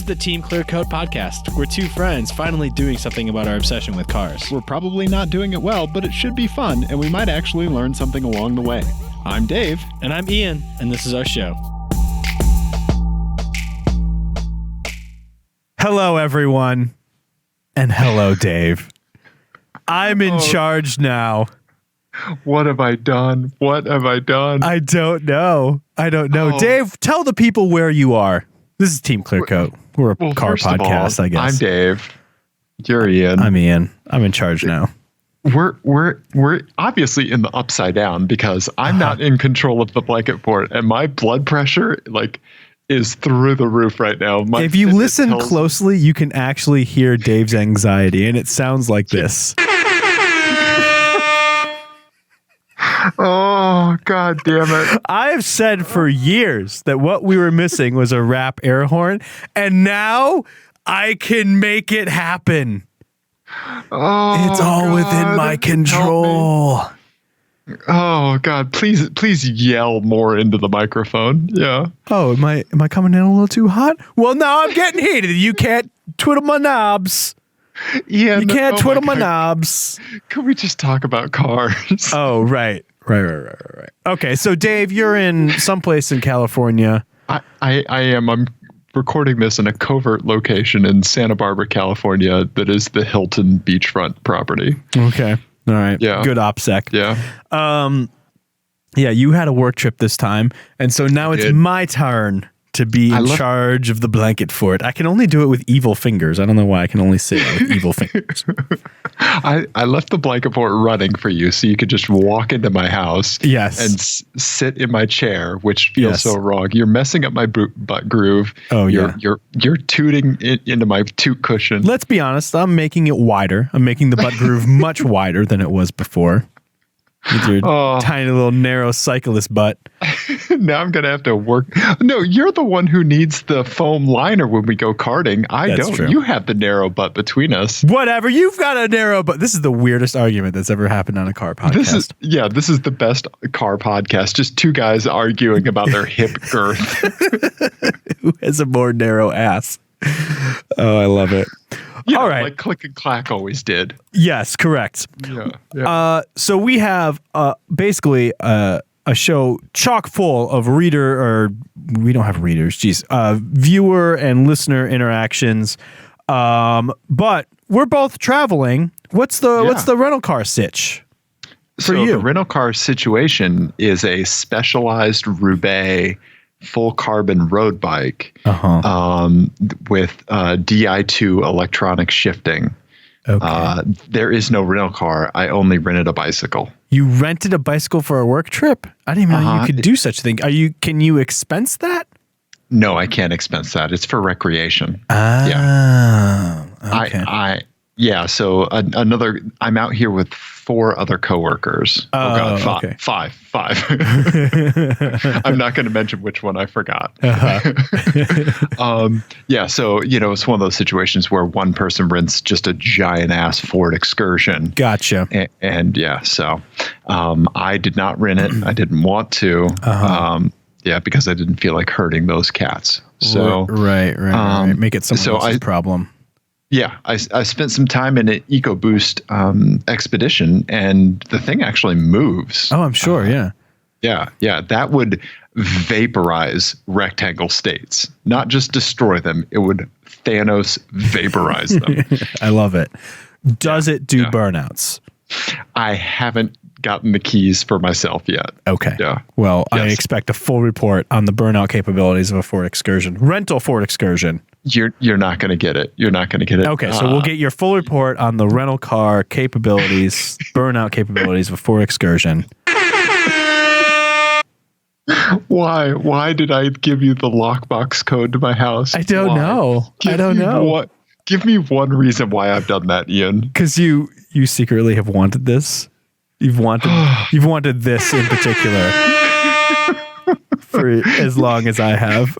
is the Team ClearCoat podcast. We're two friends finally doing something about our obsession with cars. We're probably not doing it well, but it should be fun, and we might actually learn something along the way. I'm Dave. And I'm Ian, and this is our show. Hello, everyone. And hello, Dave. I'm in charge now. What have I done? What have I done? I don't know. Dave, tell the people where you are. This is Team ClearCoat. We're a car podcast, I guess. I'm Dave. You're Ian. I'm Ian. I'm in charge now. We're obviously in the upside down because I'm not in control of the blanket fort, and my blood pressure is through the roof right now. If you listen closely, you can actually hear Dave's anxiety, and it sounds like this. Oh, God damn it. I have said for years that what we were missing was a rap air horn, and now I can make it happen. Oh, it's all within my control. Oh, God, please yell more into the microphone. Yeah. Oh, am I coming in a little too hot? Well, now I'm getting heated. You can't twiddle my knobs. Yeah, you can't twiddle my knobs. Can we just talk about cars? Oh, right. Okay, so Dave, you're in someplace in California. I am. I'm recording this in a covert location in Santa Barbara, California. That is the Hilton beachfront property. Okay. All right. Yeah. Good OPSEC. Yeah. Yeah, you had a work trip this time, and so now it's my turn to be in charge of the blanket fort. I can only do it with evil fingers. I don't know why I can only say it with evil fingers. I left the blanket fort running for you so you could just walk into my house and sit in my chair, which feels so wrong. You're messing up my butt groove. Oh, You're tooting into my toot cushion. Let's be honest. I'm making it wider. I'm making the butt groove much wider than it was before. With your tiny little narrow cyclist butt. Now I'm going to have to work. No, you're the one who needs the foam liner when we go karting. That's don't. True. You have the narrow butt between us. Whatever. You've got a narrow butt. This is the weirdest argument that's ever happened on a car podcast. This is the best car podcast. Just two guys arguing about their hip girth. Who has a more narrow ass? Oh, I love it. All right. Like Click and Clack always did. Yes, correct. Yeah. So we have basically a show chock full of we don't have readers, viewer and listener interactions. But we're both traveling. What's the rental car sitch for you? The rental car situation is a specialized Roubaix full carbon road bike with Di2 electronic shifting. Okay. There is no rental car. I only rented a bicycle. You rented a bicycle for a work trip? I didn't even know you could do such a thing. Can you expense that? No, I can't expense that. It's for recreation. Okay. So I'm out here with 4 other coworkers. Five. I'm not going to mention which one I forgot. So, it's one of those situations where one person rents just a giant ass Ford Excursion. Gotcha. And I did not rent it. I didn't want to. Because I didn't feel like hurting those cats. So right. Make it someone else's problem. Yeah, I spent some time in an EcoBoost expedition, and the thing actually moves. Oh, I'm sure. Yeah. That would vaporize rectangle states, not just destroy them. It would Thanos vaporize them. I love it. Does it do burnouts? I haven't gotten the keys for myself yet. Okay. Yeah. Well, yes. I expect a full report on the burnout capabilities of a Ford Excursion. Rental Ford Excursion. You're not going to get it. Okay, so we'll get your full report on the rental car capabilities, burnout capabilities of a Ford Excursion. Why did I give you the lockbox code to my house? I don't know. Give me one reason why I've done that, Ian. Because you secretly have wanted this. You've wanted this in particular for as long as I have.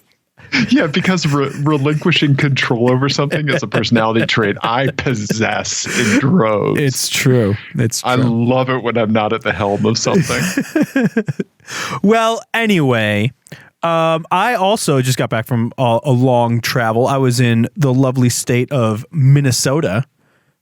Yeah, because relinquishing control over something is a personality trait I possess in droves. It's true. I love it when I'm not at the helm of something. Well, anyway, I also just got back from a long travel. I was in the lovely state of Minnesota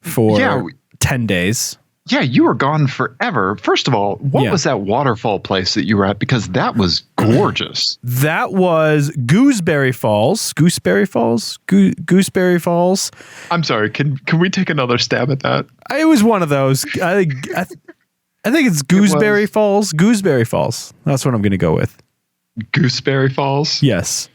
for 10 days. Yeah, you were gone forever. First of all, what was that waterfall place that you were at? Because that was gorgeous. That was Gooseberry Falls. Gooseberry Falls? Gooseberry Falls. I'm sorry. Can we take another stab at that? It was one of those. I think it's Gooseberry Falls. Gooseberry Falls. That's what I'm going to go with. Gooseberry Falls? Yes.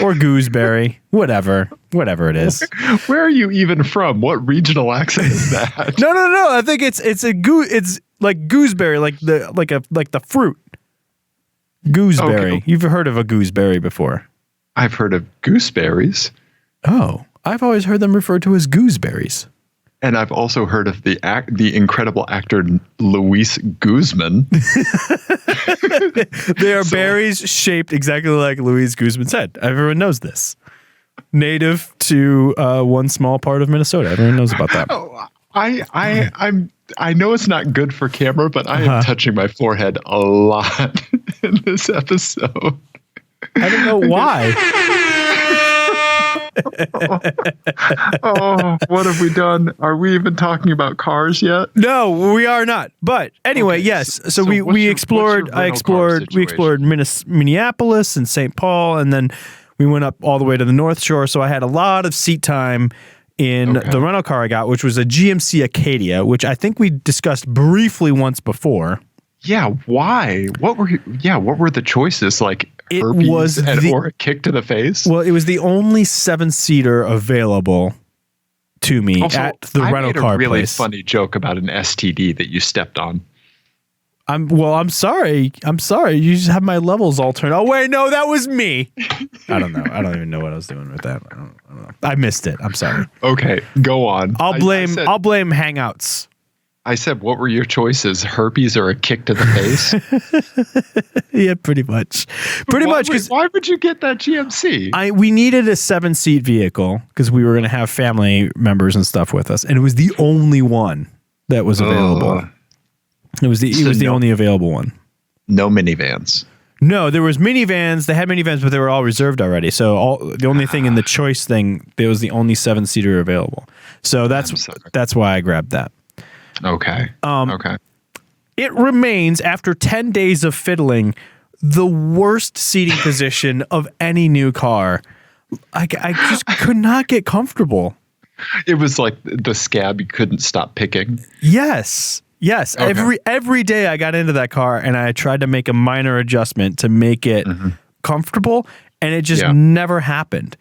Or gooseberry, whatever it is. Where are you even from? What regional accent is that? No. I think it's like gooseberry, like the fruit. Gooseberry. Okay. You've heard of a gooseberry before? I've heard of gooseberries. Oh, I've always heard them referred to as gooseberries. And I've also heard of the incredible actor Luis Guzman. They are berries shaped exactly like Luis Guzman's head. Everyone knows this. Native to one small part of Minnesota. Everyone knows about that. I know it's not good for camera, but I am touching my forehead a lot in this episode. I don't know why. What have we done? Are we even talking about cars yet? No, we are not. But anyway, yes. So we explored. We explored Minneapolis and St. Paul, and then we went up all the way to the North Shore. So I had a lot of seat time in the rental car I got, which was a GMC Acadia, which I think we discussed briefly once before. Yeah, why? What were the choices? Like herpes or a kick to the face? Well, it was the only 7-seater available to me at the rental car place. I made a really funny joke about an STD that you stepped on. I'm sorry. You just have my levels all turned. Oh wait, no, that was me. I don't know. I don't even know what I was doing with that. I don't know. I missed it. I'm sorry. Okay, go on. I'll blame Hangouts. I said, what were your choices? Herpes or a kick to the face? Yeah, pretty much. Why would you get that GMC? We needed a 7-seat vehicle because we were going to have family members and stuff with us, and it was the only one that was available. It was the only available one. No minivans. No, there was minivans. They had minivans, but they were all reserved already. So the only thing in the choice thing, there was the only 7-seater available. So that's why I grabbed that. Okay. Okay. It remains, after 10 days of fiddling, the worst seating position of any new car. I just could not get comfortable. It was like the scab you couldn't stop picking. Yes. Okay. Every day I got into that car and I tried to make a minor adjustment to make it comfortable, and it just never happened.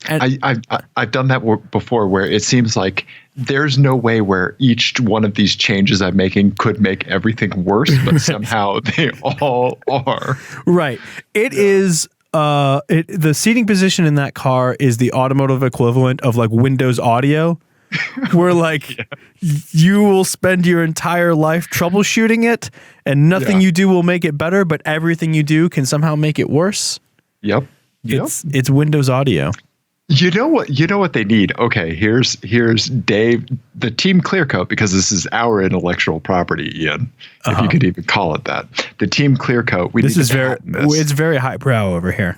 And I've done that before, where it seems like there's no way where each one of these changes I'm making could make everything worse, but somehow they all are. Right. It is the seating position in that car is the automotive equivalent of like Windows Audio, where like you will spend your entire life troubleshooting it and nothing you do will make it better, but everything you do can somehow make it worse. Yep. It's Windows Audio. You know what they need? Okay, here's Dave, the TeamClearCoat, because this is our intellectual property, Ian, if you could even call it that. The TeamClearCoat. It's very highbrow over here.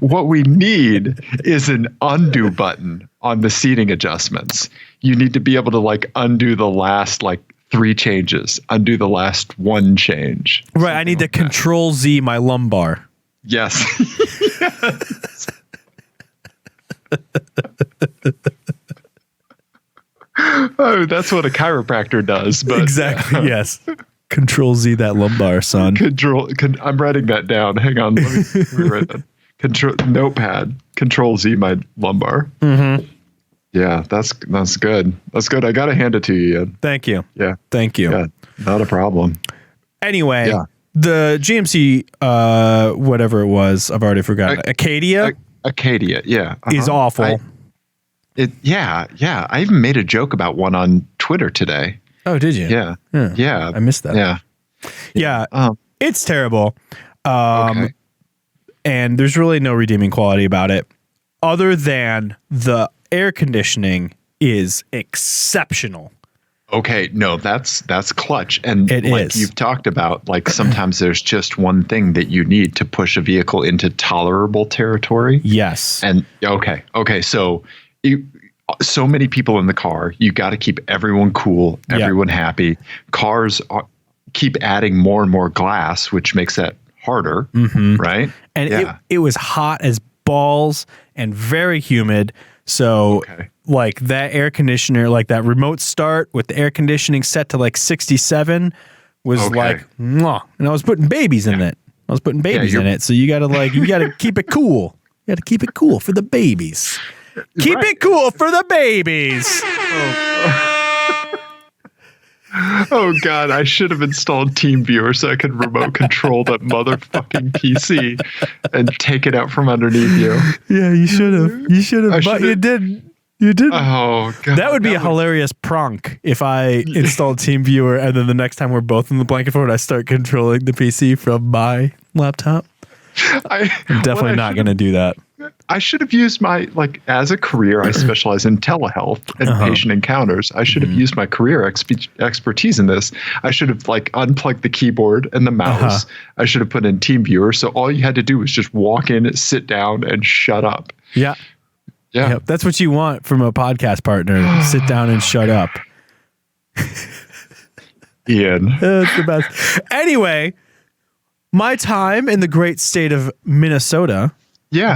What we need is an undo button on the seating adjustments. You need to be able to like undo the last 3 changes, undo the last 1 change. Right, I need to Control Z my lumbar. Yes. Oh, that's what a chiropractor does. But exactly. Yes. Control Z that lumbar, son. I'm writing that down. Hang on. Let me write that. Notepad. Control Z my lumbar. Mm-hmm. Yeah, that's good. That's good. I got to hand it to you, Ian. Thank you. Yeah. Thank you. Yeah, not a problem. Anyway. Yeah. The GMC, whatever it was, I've already forgotten. Acadia? Acadia, yeah. Is awful. Yeah. I even made a joke about one on Twitter today. Oh, did you? Yeah. I missed that. Yeah. It's terrible. Okay. And there's really no redeeming quality about it, other than the air conditioning is exceptional. Okay, no, that's clutch. And It like is. you've talked about, like sometimes there's just one thing that you need to push a vehicle into tolerable territory. Yes. And okay, so so many people in the car, you got to keep everyone cool, everyone happy. Cars keep adding more and more glass, which makes that harder, right? And it was hot as balls and very humid. So like that air conditioner, like that remote start with the air conditioning set to like 67 was like, mwah. And I was putting babies in it. I was putting babies in it. So you got to keep it cool. You got to keep it cool for the babies. Keep it cool for the babies. Oh God, I should have installed TeamViewer so I could remote control that motherfucking PC and take it out from underneath you. Yeah, you should have, but you didn't. You didn't. Oh God, that would be a hilarious prank if I installed TeamViewer and then the next time we're both in the blanket fort, I start controlling the PC from my laptop. I'm definitely not going to do that. I should have used my, like, as a career, I specialize in telehealth and patient encounters. I should have used my career expertise in this. I should have, like, unplugged the keyboard and the mouse. I should have put in TeamViewer. So all you had to do was just walk in, sit down, and shut up. Yeah. Yeah. Yep. That's what you want from a podcast partner. Sit down and shut up. Ian. That's the best. Anyway, my time in the great state of Minnesota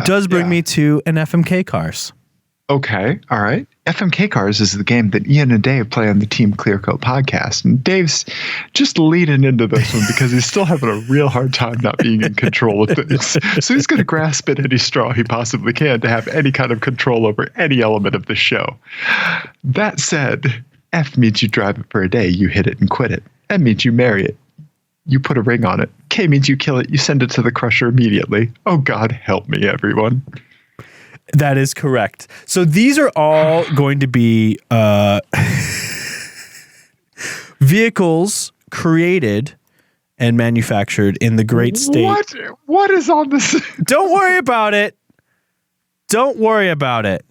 does bring me to an FMK Cars. Okay. All right. FMK Cars is the game that Ian and Dave play on the TeamClearCoat podcast. And Dave's just leading into this one because he's still having a real hard time not being in control of things. So he's going to grasp at any straw he possibly can to have any kind of control over any element of the show. That said, F means you drive it for a day, you hit it and quit it. M means you marry it. You put a ring on it. K means you kill it. You send it to the crusher immediately. Oh, God, help me, everyone. That is correct. So these are all going to be vehicles created and manufactured in the great state. What is on this? Don't worry about it. Don't worry about it.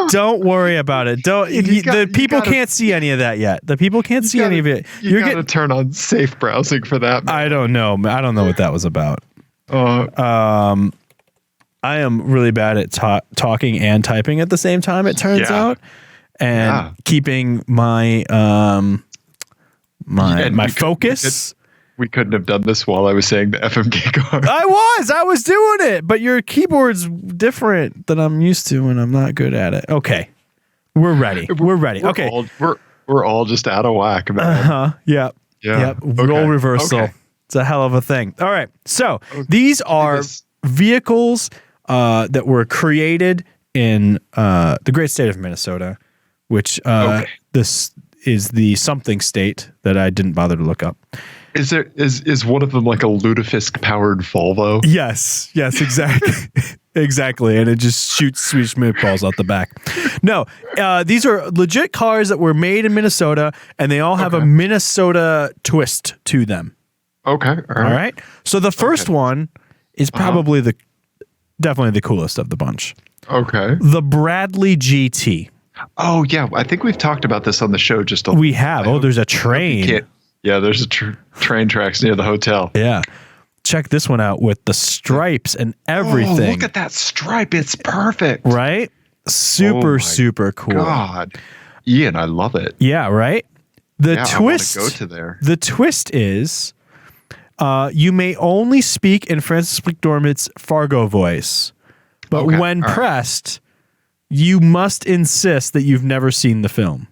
Don't worry about it. The people can't see any of that yet. The people can't see any of it. You're going to turn on safe browsing for that. Man. I don't know. I don't know what that was about. I am really bad at talking and typing at the same time, it turns out, and keeping my my focus. We couldn't have done this while I was saying the FMK car. I was doing it, but your keyboard's different than I'm used to, and I'm not good at it. Okay, we're ready. Okay, we're all just out of whack, man. Yep. Role reversal. Okay. It's a hell of a thing. All right, so these are vehicles that were created in the great state of Minnesota, which this is the something state that I didn't bother to look up. Is one of them like a lutefisk powered Volvo? Yes, exactly. Exactly. And it just shoots Swedish meatballs out the back. No, these are legit cars that were made in Minnesota, and they all have a Minnesota twist to them. Okay. All right. So the first one is probably definitely the coolest of the bunch. Okay. The Bradley GT. Oh, yeah. I think we've talked about this on the show just a little. We have. There's a train. Yeah, there's a train tracks near the hotel. Yeah. Check this one out with the stripes and everything. Oh, look at that stripe. It's perfect. Right? Super cool. God. Ian, I love it. Yeah, right? The twist. I want to go to there. The twist is you may only speak in Francis McDormand's Fargo voice, but when pressed, you must insist that you've never seen the film.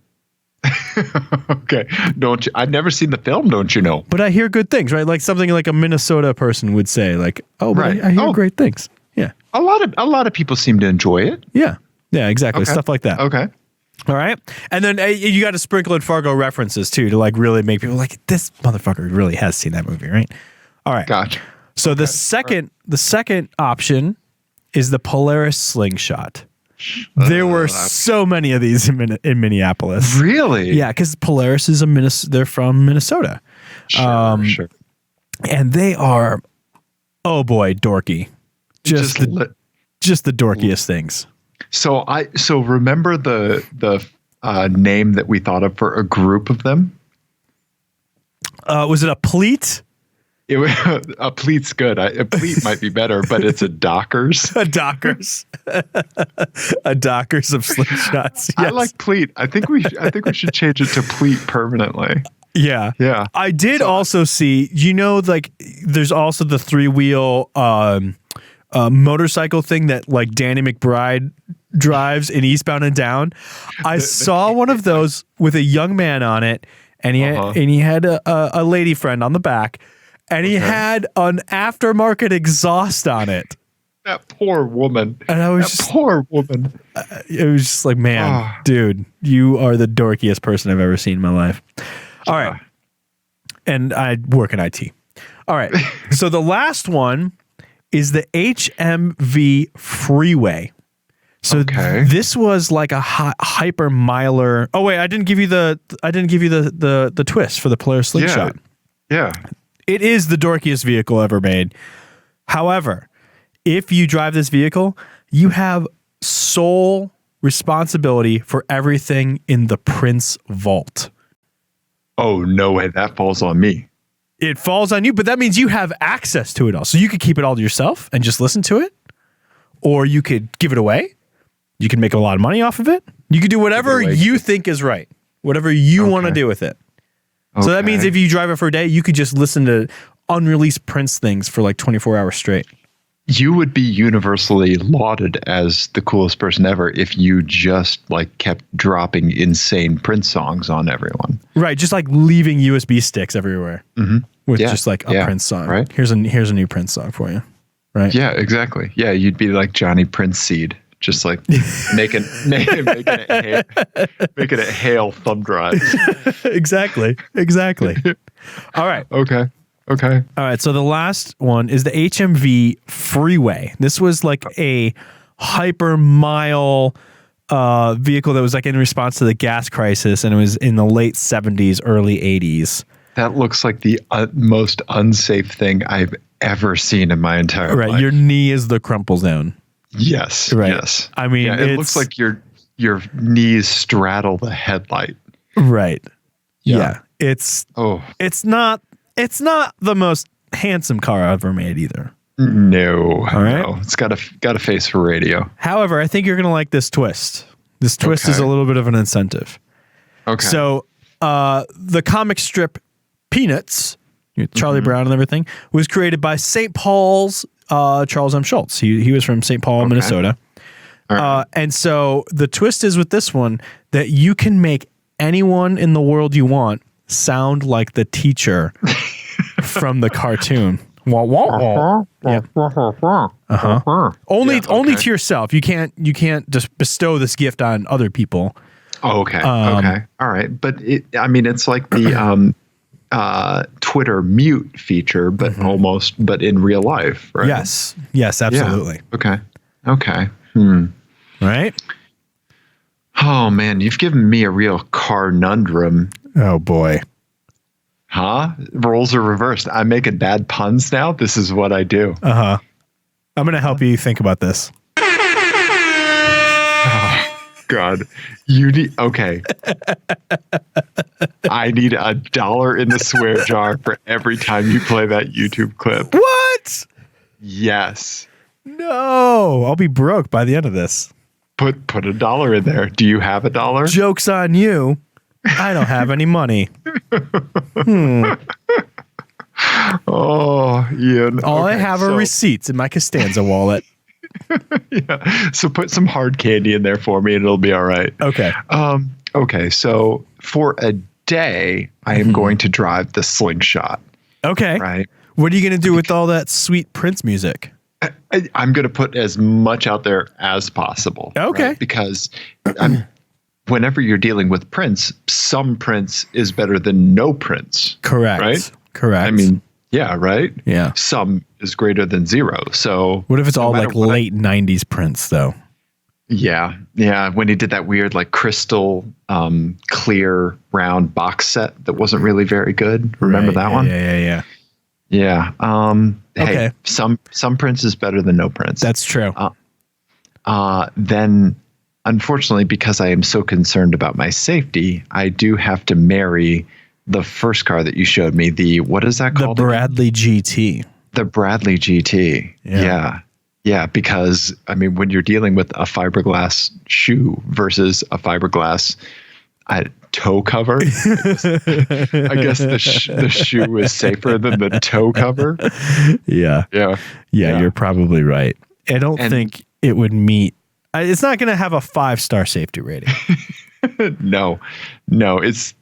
Okay. Don't you? I've never seen the film, don't you know? But I hear good things, right? Like something like a Minnesota person would say, like, I hear great things. Yeah. A lot of people seem to enjoy it. Yeah. Yeah, exactly. Okay. Stuff like that. Okay. All right. And then you got to sprinkle in Fargo references too to like really make people like, this motherfucker really has seen that movie, right? All right. Gotcha. So the second option is the Polaris Slingshot. There were so many of these in Minneapolis. Really? Yeah, because Polaris is they're from Minnesota. Sure. And they are, oh boy, dorky. Just the dorkiest things. So remember the name that we thought of for a group of them? Was it a pleat? A pleat's good. A pleat might be better, but it's a Dockers. A Dockers. A Dockers of slingshots. Yes. I like pleat. I think we should change it to pleat permanently. Yeah. Yeah. I did also see, like there's also the 3-wheel motorcycle thing that like Danny McBride drives in Eastbound and Down. I saw one of those with a young man on it, and he had a lady friend on the back. And he had an aftermarket exhaust on it. That poor woman. And I was poor woman. It was just like, man, dude, you are the dorkiest person I've ever seen in my life. All right. And I work in IT. All right. So the last one is the Hmv Freeway. So this was like a hyper miler. Oh wait, I didn't give you the twist for the Polaris Slingshot. Yeah. It is the dorkiest vehicle ever made. However, if you drive this vehicle, you have sole responsibility for everything in the Prince vault. Oh, no way. That falls on me. It falls on you, but that means you have access to it all. So you could keep it all to yourself and just listen to it, or you could give it away. You can make a lot of money off of it. You could do whatever you think is right, whatever you want to do with it. So that means if you drive it for a day, you could just listen to unreleased Prince things for like 24 hours straight. You would be universally lauded as the coolest person ever if you just like kept dropping insane Prince songs on everyone. Right, just like leaving USB sticks everywhere with just like a Prince song. Right. Here's a new Prince song for you. Right. Yeah, exactly. Yeah, you'd be like Johnny Prince Seed. Just like making it hail thumb drives. Exactly. All right. Okay. All right. So the last one is the Hmv Freeway. This was like a hyper mile vehicle that was like in response to the gas crisis, and it was in the late 70s, early 80s. That looks like the most unsafe thing I've ever seen in my entire life. Right. Your knee is the crumple zone. Yes. Right. Yes. I mean, it looks like your knees straddle the headlight. Right. Yeah. It's not the most handsome car ever made either. No. All right. No. It's got a face for radio. However, I think you're going to like this twist. This twist is a little bit of an incentive. Okay. So, the comic strip Peanuts, Charlie Brown and everything, was created by St. Paul's Charles M. Schultz. He was from St. Paul, Minnesota. Right. And so the twist is with this one that you can make anyone in the world you want sound like the teacher from the cartoon. Wah, wah, wah. Yeah. Only to yourself. You can't just bestow this gift on other people. Oh, okay. Okay. All right. But it's like the Twitter mute feature, but but in real life, right? Yes, absolutely. Yeah. Okay. Right? Oh man, you've given me a real conundrum. Oh boy. Huh? Roles are reversed. I'm making bad puns now. This is what I do. I'm gonna help you think about this. God, you need okay. I need $1 in the swear jar for every time you play that YouTube clip. What? Yes. No, I'll be broke by the end of this. Put $1 in there. Do you have $1? Joke's on you. I don't have any money. Oh, Ian. All I have are receipts in my Costanza wallet. Yeah. So put some hard candy in there for me and it'll be all right. Okay. Okay. So for a day, I am going to drive the Slingshot. Okay. Right. What are you going to do with all that sweet Prince music? I'm going to put as much out there as possible. Okay. Right? Because whenever you're dealing with Prince, some Prince is better than no Prince. Correct. Right? Correct. I mean, yeah, right? Yeah. Some is greater than zero. So what if it's all like late 90s Prince though? Yeah. Yeah. When he did that weird like crystal clear round box set that wasn't really very good. Remember that one? Yeah. Yeah. Okay. Hey, some Prince is better than no Prince. That's true. Then unfortunately, because I am so concerned about my safety, I do have to marry the first car that you showed me. What is that called? The Bradley GT. The Bradley GT. Yeah. Because I mean, when you're dealing with a fiberglass shoe versus a fiberglass toe cover, I guess the shoe is safer than the toe cover. Yeah. You're probably right. I don't think it would meet. It's not going to have a 5-star safety rating. No. It's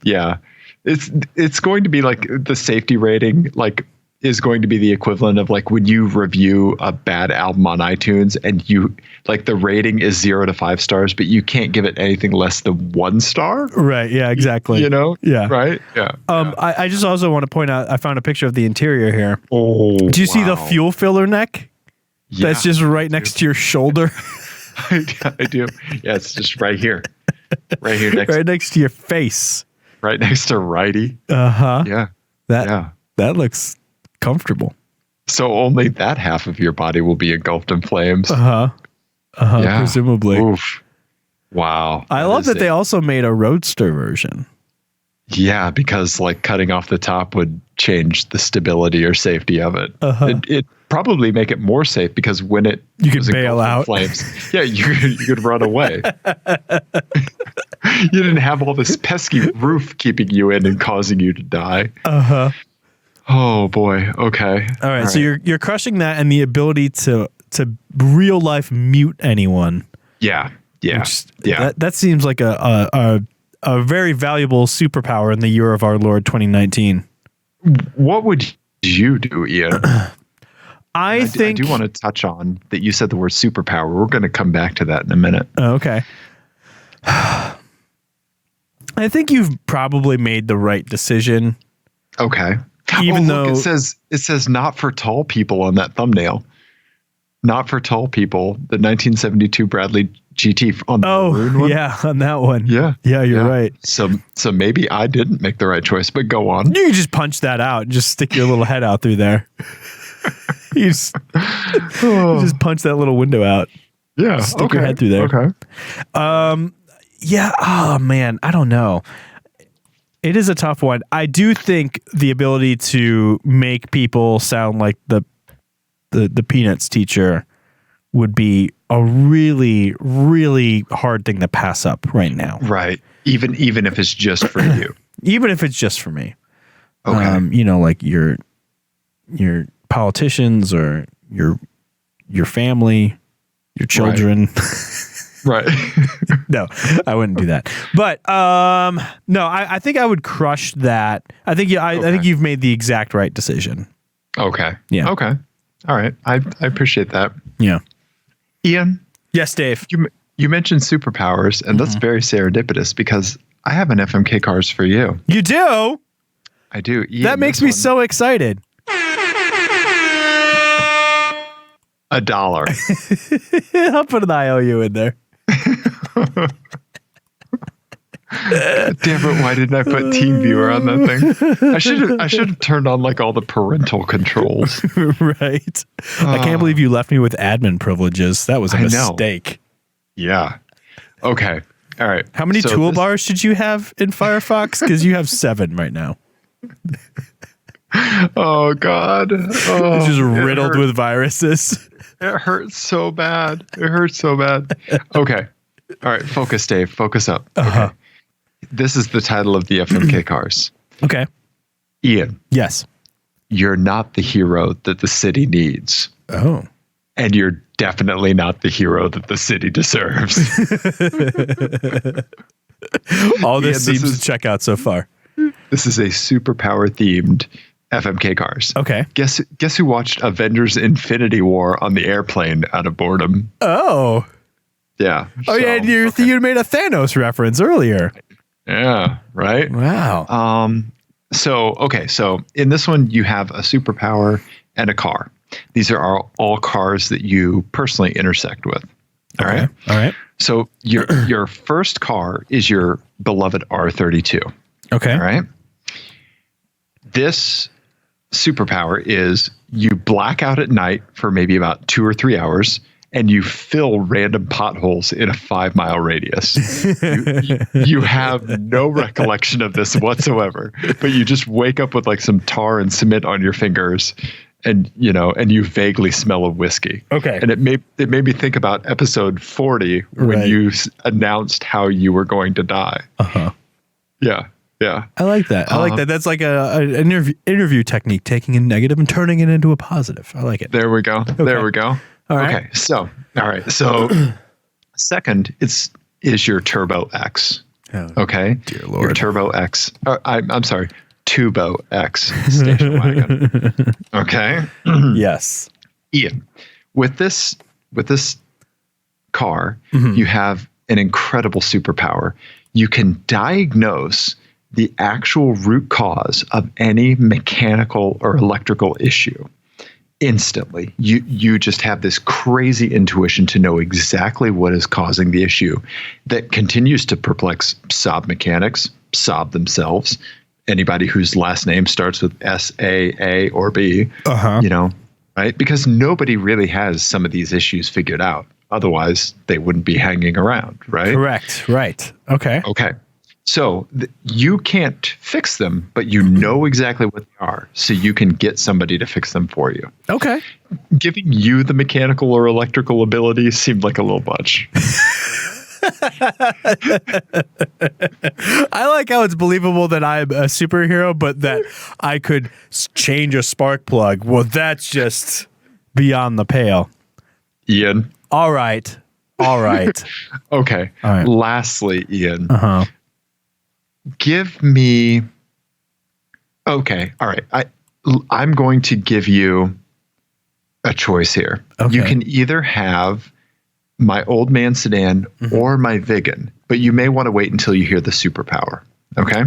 going to be like the safety rating, like, is going to be the equivalent of like when you review a bad album on iTunes and you like the rating is 0 to 5 stars, but you can't give it anything less than 1 star. Right. Yeah, exactly. You know? Yeah. Right. Yeah. I just also want to point out, I found a picture of the interior here. Oh, do you see the fuel filler neck? Yeah, that's just right next to your shoulder. I do. Yeah. It's just right here. Right here. Right next to your face. Right next to righty. Uh-huh. Yeah. That looks comfortable. So only that half of your body will be engulfed in flames. Yeah, presumably. Oof. Wow. I love that they also made a roadster version. Yeah, because like cutting off the top would change the stability or safety of it. It probably make it more safe because when you could bail out. Flames, yeah, you could run away. You didn't have all this pesky roof keeping you in and causing you to die. Oh boy. Okay. All right. So you're crushing that and the ability to real life mute anyone. Yeah. That seems like a very valuable superpower in the year of our Lord 2019. What would you do, Ian? I do want to touch on that. You said the word superpower. We're going to come back to that in a minute. Okay. I think you've probably made the right decision. Okay. Even though it says not for tall people on that thumbnail. Not for tall people. The 1972 Bradley GT on the maroon one. Yeah, on that one. Yeah, you're right. So maybe I didn't make the right choice, but go on. You can just punch that out and just stick your little head out through there. you just punch that little window out. Yeah, stick your head through there. Okay. Yeah. Oh man, I don't know. It is a tough one. I do think the ability to make people sound like the Peanuts teacher would be a really, really hard thing to pass up right now. Right. Even if it's just for you. Even if it's just for me. Okay. Like your politicians or your family, your children. Right. No, I wouldn't do that. But no, I think I would crush that. I think think you've made the exact right decision. Okay. Yeah. Okay. All right. I appreciate that. Yeah. Ian. Yes, Dave. You mentioned superpowers, and that's very serendipitous because I have an FMK cars for you. You do? I do. Ian, that makes me so excited. $1. I'll put an IOU in there. Damn it, why didn't I put TeamViewer on that thing? I should have turned on like all the parental controls. Right. I can't believe you left me with admin privileges. That was a mistake. Yeah. Okay. All right. How many toolbars should you have in Firefox? Because you have 7 right now. Oh God. Oh, it's just riddled with viruses. It hurts so bad. Okay. All right. Focus, Dave. Focus up. Okay. This is the title of the FMK cars. Okay. Ian. Yes. You're not the hero that the city needs. Oh. And you're definitely not the hero that the city deserves. All this seems to check out so far. This is a superpower themed FMK cars. Okay. Guess who watched Avengers Infinity War on the airplane out of boredom? Oh. Yeah. Oh, yeah. You made a Thanos reference earlier. Yeah. Right. Wow. So in this one, you have a superpower and a car. These are all cars that you personally intersect with. All right. All right. So your first car is your beloved R32. Okay. All right. This superpower is you black out at night for maybe about 2 or 3 hours, and you fill random potholes in a 5-mile radius. You have no recollection of this whatsoever, but you just wake up with like some tar and cement on your fingers, and you vaguely smell of whiskey. Okay. And it made me think about episode 40 when you announced how you were going to die. Uh-huh. Yeah. Yeah. I like that. I like that. That's like an interview technique, taking a negative and turning it into a positive. I like it. There we go. Okay. There we go. All right. Okay. So second is your Turbo X. Oh, okay. Dear Lord. Your Turbo X. I'm sorry. Tubo X station wagon. Okay. Yes. Ian, with this car, you have an incredible superpower. You can diagnose the actual root cause of any mechanical or electrical issue instantly. You just have this crazy intuition to know exactly what is causing the issue that continues to perplex Saab mechanics, Saab themselves, anybody whose last name starts with S, A, or B, right? Because nobody really has some of these issues figured out. Otherwise, they wouldn't be hanging around, right? Correct. Right. Okay. Okay. So you can't fix them, but you know exactly what they are. So you can get somebody to fix them for you. Okay. Giving you the mechanical or electrical ability seemed like a little much. I like how it's believable that I'm a superhero, but that I could change a spark plug. Well, that's just beyond the pale. Ian. All right. Okay. All right. Lastly, Ian. Uh-huh. Give me. Okay. All right. I'm going to give you a choice here. Okay. You can either have my old man sedan or my Vigan, but you may want to wait until you hear the superpower. Okay.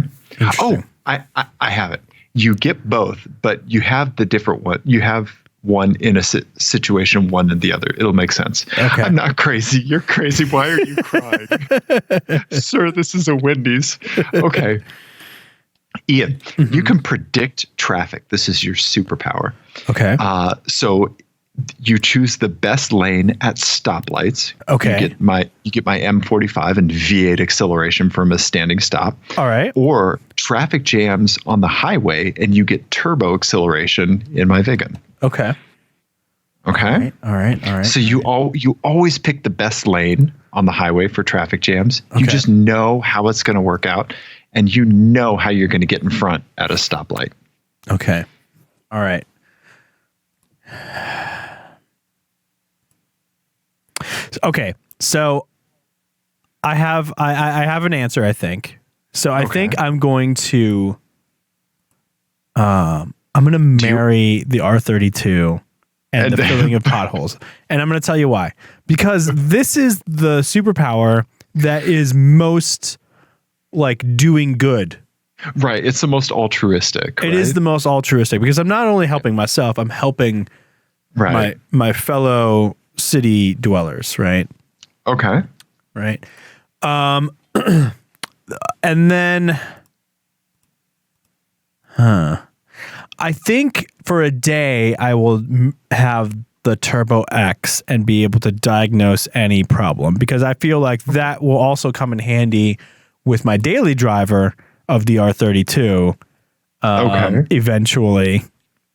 Oh, I have it. You get both, but you have the different one. You have one in a situation, one in the other. It'll make sense. Okay. I'm not crazy. You're crazy. Why are you crying? Sir, this is a Wendy's. Okay. Ian, you can predict traffic. This is your superpower. Okay. So you choose the best lane at stoplights. Okay. You get my M45 and V8 acceleration from a standing stop. All right. Or traffic jams on the highway and you get turbo acceleration in my Vigan. Okay. Okay. All right. So you always pick the best lane on the highway for traffic jams. Okay. You just know how it's going to work out, and you know how you're going to get in front at a stoplight. Okay. All right. Okay. So I have an answer, I think. So I think I'm going to marry the R32 and the filling of potholes. And I'm going to tell you why. Because this is the superpower that is most like doing good. Right. It's the most altruistic. It is the most altruistic because I'm not only helping myself, I'm helping my fellow city dwellers, right? Okay. Right. And then I think for a day I will have the Turbo X and be able to diagnose any problem because I feel like that will also come in handy with my daily driver of the R32 eventually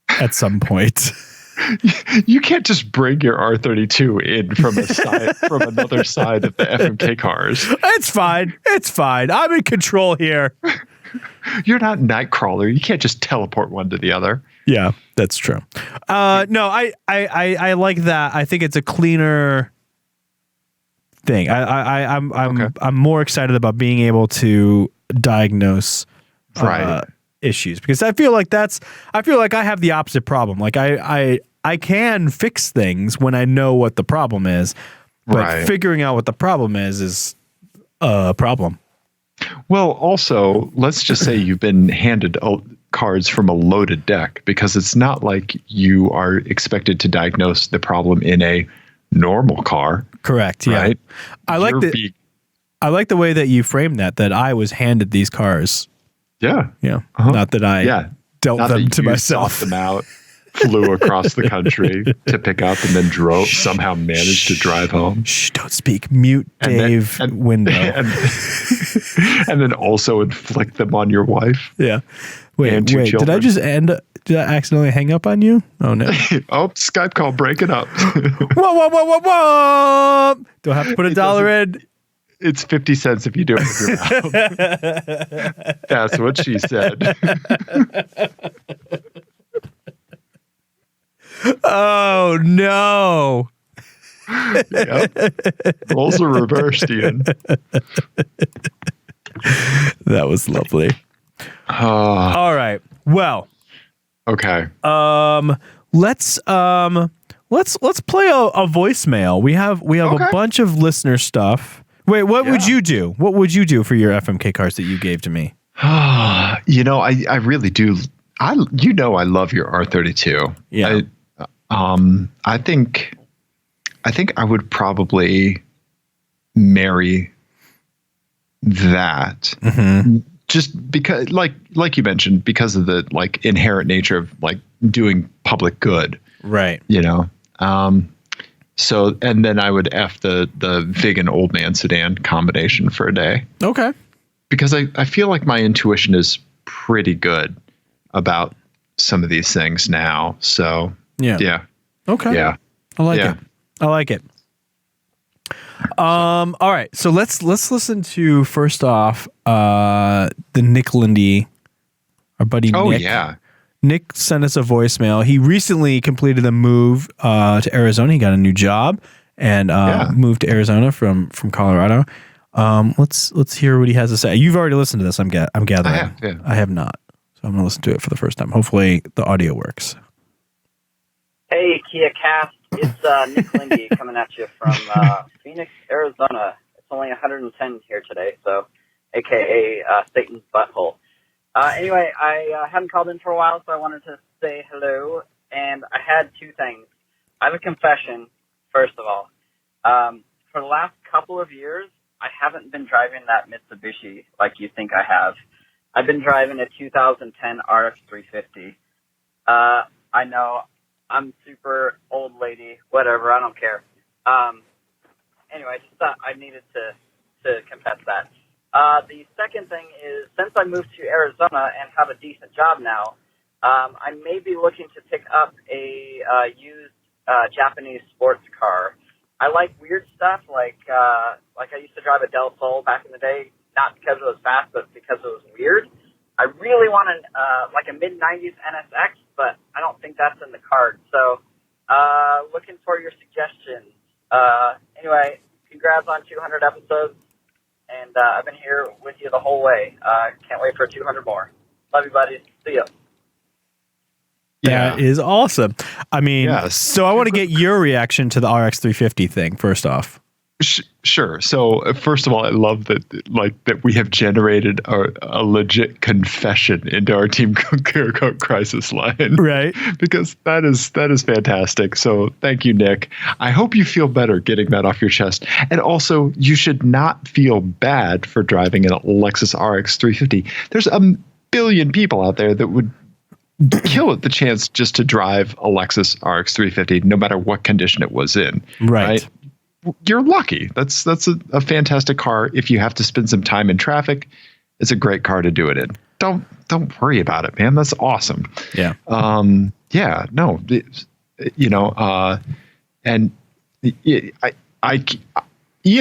at some point. You can't just bring your R32 in from another side of the FMK cars. It's fine. I'm in control here. You're not Nightcrawler. You can't just teleport one to the other. Yeah, that's true. No, I like that. I think it's a cleaner thing. I'm more excited about being able to diagnose issues because I feel like I have the opposite problem. Like I can fix things when I know what the problem is, but figuring out what the problem is a problem. Well, also, let's just say you've been handed cards from a loaded deck because it's not like you are expected to diagnose the problem in a normal car. Correct. Yeah. Right? I like the way that you framed that I was handed these cars. Yeah. Yeah. Not that I dealt not them that to you myself. sought them out. flew across the country to pick up and then somehow managed to drive home. Shh, don't speak. Mute Dave window. And then also inflict them on your wife. Yeah. Wait, children. Did I accidentally hang up on you? Oh, no. Oh, Skype call breaking up. Whoa. Do I have to put $1 in? It's 50 cents if you do it with your mouth. That's what she said. Oh, no. Yep. Roles are reversed, Ian. That was lovely. All right. Well. Okay. Let's play a voicemail. We have a bunch of listener stuff. Wait, what would you do? What would you do for your FMK cards that you gave to me? I really do. I love your R32. Yeah. I think I would probably marry that. Mm-hmm. Just because, like you mentioned, because of the inherent nature of doing public good, right? So, and then I would F the vegan old man sedan combination for a day. Okay. Because I feel like my intuition is pretty good about some of these things now. So yeah. Okay. Yeah. I like it. All right. So let's listen to, first off, the Nick Lindy, our buddy Nick. Oh, yeah. Nick sent us a voicemail. He recently completed a move to Arizona. He got a new job and moved to Arizona from Colorado. Let's hear what he has to say. You've already listened to this, I'm gathering. I have, yeah. I have not. So I'm going to listen to it for the first time. Hopefully the audio works. Hey, Kia Cast. It's Nick Lindy coming at you from Phoenix, Arizona. It's only 110 here today, so a.k.a. Satan's butthole. Anyway, I hadn't called in for a while, so I wanted to say hello, and I had two things. I have a confession, first of all. For the last couple of years, I haven't been driving that Mitsubishi like you think I have. I've been driving a 2010 RX 350. I know I'm super old lady, whatever, I don't care. Anyway, I just thought I needed to confess that. The second thing is, since I moved to Arizona and have a decent job now, I may be looking to pick up a used Japanese sports car. I like weird stuff, like I used to drive a Del Sol back in the day, not because it was fast, but because it was weird. I really want a mid-90s NSX, but I don't think that's in the card. So, looking for your suggestions. Anyway, congrats on 200 episodes. And I've been here with you the whole way. Can't wait for 200 more. Love you, buddies. See ya. That is awesome. I mean, so I want to get your reaction to the RX 350 thing first off. Sure. So first of all, I love that we have generated a legit confession into our TeamClearCoat crisis line, right? Because that is fantastic. So thank you, Nick. I hope you feel better getting that off your chest. And also, you should not feel bad for driving an Lexus RX 350. There's a billion people out there that would kill at the chance just to drive a Lexus RX 350, no matter what condition it was in. Right? You're lucky. That's a fantastic car. If you have to spend some time in traffic, it's a great car to do it in. Don't worry about it, man. That's awesome. Yeah. Yeah. No. And Ian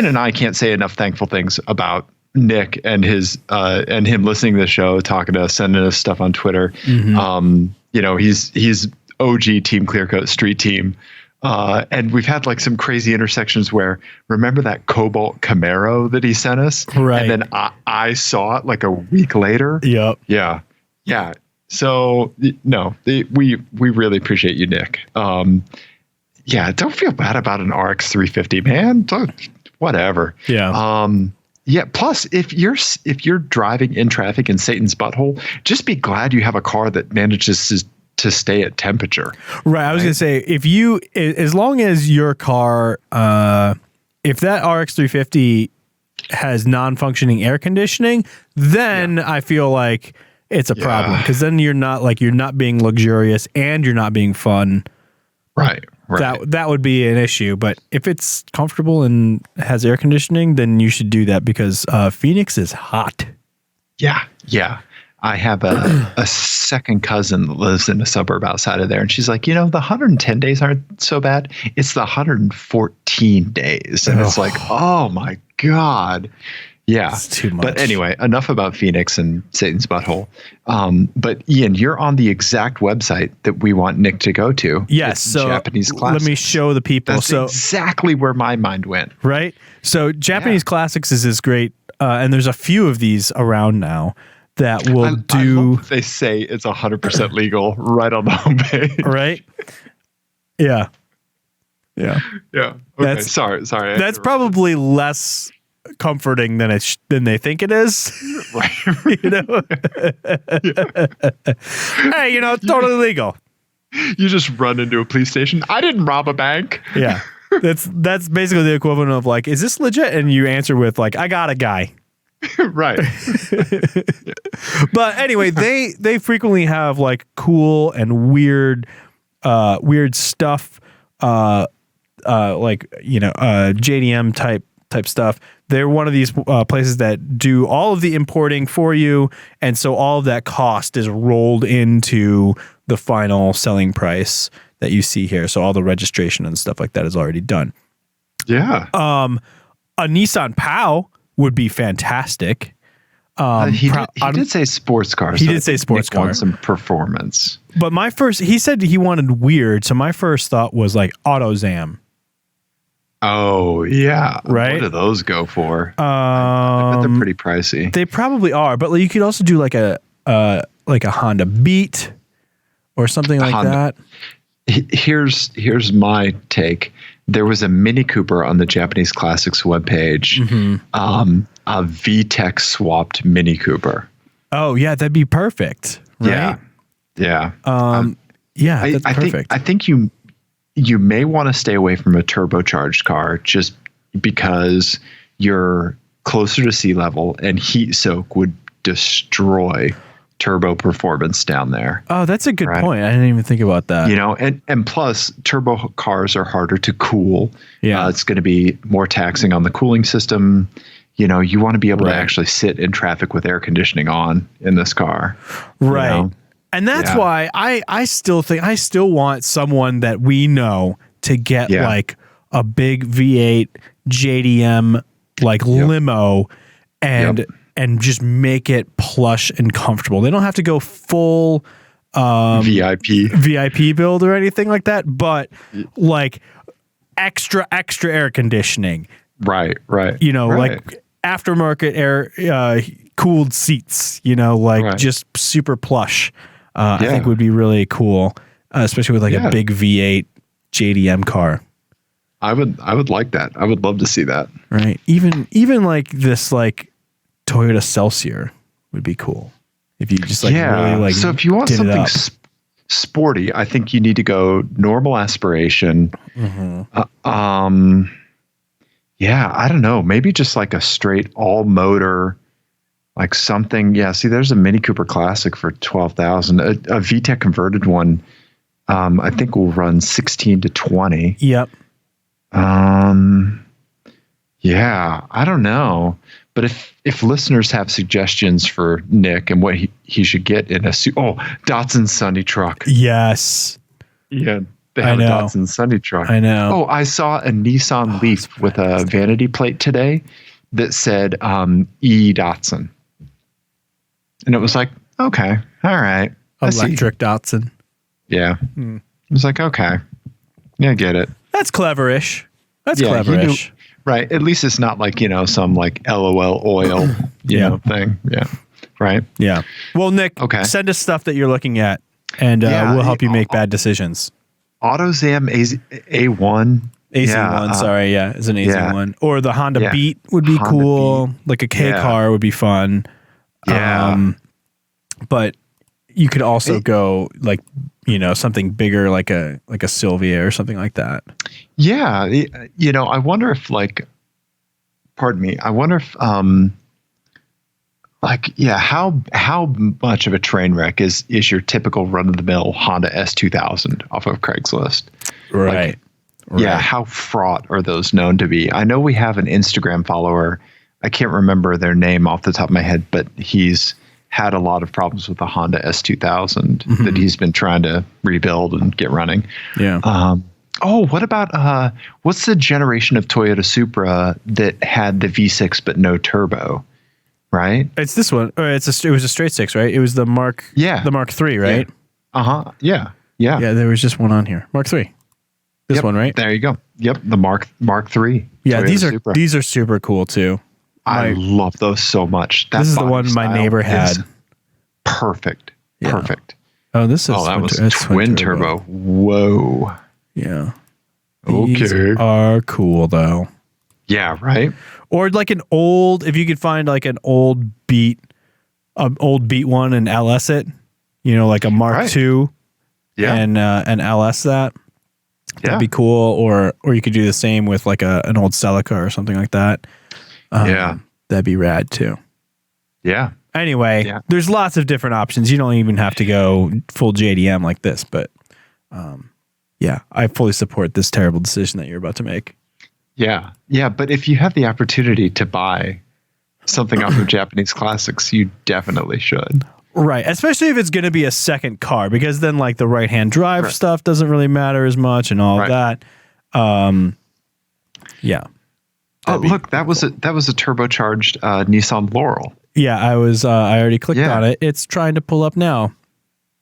and I can't say enough thankful things about Nick and his and him listening to the show, talking to us, sending us stuff on Twitter. Mm-hmm. He's OG TeamClearCoat street team. And we've had some crazy intersections where, remember that Cobalt Camaro that he sent us? Right. And then I saw it a week later. Yep. Yeah. Yeah. So no, we really appreciate you, Nick. Yeah. Don't feel bad about an RX 350, man. Whatever. Yeah. Yeah. Plus, if you're driving in traffic in Satan's butthole, just be glad you have a car that manages to stay at temperature. Right. I was going to say, as long as your car, if that RX 350 has non-functioning air conditioning, then I feel like it's a problem, because then you're not being luxurious and you're not being fun. Right. That would be an issue. But if it's comfortable and has air conditioning, then you should do that, because Phoenix is hot. Yeah. I have a second cousin that lives in a suburb outside of there, and she's like, the 110 days aren't so bad. It's the 114 days, and it's like, oh my God. Yeah. It's too much. But anyway, enough about Phoenix and Satan's butthole. But Ian, you're on the exact website that we want Nick to go to. Yes. So Japanese Classics. Let me show the people. That's exactly where my mind went. Right. So Japanese Classics is this great, and there's a few of these around now that will do. They say it's 100% legal right on the homepage. Right. Yeah. Yeah. Okay. Sorry. That's probably less comforting than they think it is. Right. Hey, totally legal. You just run into a police station. I didn't rob a bank. Yeah. That's basically the equivalent of like, is this legit? And you answer with like, I got a guy. Right. But anyway, they frequently have like cool and weird stuff, JDM type stuff. They're one of these places that do all of the importing for you, and so all of that cost is rolled into the final selling price that you see here. So all the registration and stuff like that is already done. Yeah. A Nissan POW would be fantastic. He did say sports cars. He did say sports car. Wants some performance. But he said he wanted weird. So my first thought was like AutoZam. Oh yeah. Right. What do those go for? I bet they're pretty pricey. They probably are, but you could also do like a Honda Beat or something like that. Here's my take. There was a Mini Cooper on the Japanese Classics webpage, a VTEC swapped Mini Cooper. Oh yeah, that'd be perfect. Right? Yeah. That's perfect. I think you may want to stay away from a turbocharged car just because you're closer to sea level, and heat soak would destroy turbo performance down there. Oh, that's a good point. I didn't even think about that. And plus turbo cars are harder to cool. Yeah. It's going to be more taxing on the cooling system. You want to be able to actually sit in traffic with air conditioning on in this car. Right. And that's why I still want someone that we know to get like a big V8 JDM limo and just make it plush and comfortable. They don't have to go full VIP build or anything like that, but like extra air conditioning. Right. Like aftermarket air cooled seats, just super plush. I think would be really cool, especially with a big V8 JDM car. I would like that. I would love to see that. Right. Even like this Toyota Celsior would be cool if you just really So if you want something sporty, I think you need to go normal aspiration. Mm-hmm. I don't know. Maybe just like a straight all motor. Like something, see, there's a Mini Cooper Classic for $12,000. A VTEC converted one, I think will run 16 to 20. Yep. I don't know. But if listeners have suggestions for Nick and what he should get in a Datsun Sunny truck. Yes. Yeah, they have a Datsun Sunny truck. I know. Oh, I saw a Nissan Leaf with a vanity plate today that said E Datsun. And it was like, okay, all right. Electric Datsun. Yeah. It was like, okay. Yeah, I get it. That's cleverish. Cleverish. Right. At least it's not like, some like LOL oil, thing. Yeah. Right. Yeah. Well, Nick, send us stuff that you're looking at, and we'll help you make bad decisions. AutoZam A1. AZ1, sorry. Yeah. It's an AZ1. Or the Honda Beat would be cool. Beat. Like a K car would be fun. Yeah. But you could also go like, something bigger, like a Sylvia or something like that. Yeah. I wonder if Like, yeah, how much of a train wreck is your typical run of the mill Honda S2000 off of Craigslist? Right. Yeah, how fraught are those known to be? I know we have an Instagram follower. I can't remember their name off the top of my head, but he's had a lot of problems with the Honda S2000 that he's been trying to rebuild and get running. Yeah. What about what's the generation of Toyota Supra that had the V6 but no turbo? Right? It's this one. Or it was a straight six, right? It was the Mark III, right? Yeah. Yeah. Yeah, there was just one on here. Mark III. This one, right? There you go. Yep, the Mark III. Yeah, Toyota these are super cool too. I love those so much. This is the one my neighbor had. Perfect. Yeah. Perfect. Oh, this is that was twin turbo. Whoa. Yeah. Okay. These are cool though. Yeah, right? Or like if you could find like an old Beat one and LS it, like a Mark II and LS that. That'd be cool. Or you could do the same with like an old Celica or something like that. That'd be rad too. Yeah. Anyway, there's lots of different options. You don't even have to go full JDM like this, but I fully support this terrible decision that you're about to make. Yeah. Yeah. But if you have the opportunity to buy something off of Japanese classics, you definitely should. Right. Especially if it's going to be a second car, because then like the right-hand drive stuff doesn't really matter as much and all of that. Yeah. Look, that was a turbocharged Nissan Laurel. Yeah, I already clicked on it. It's trying to pull up now.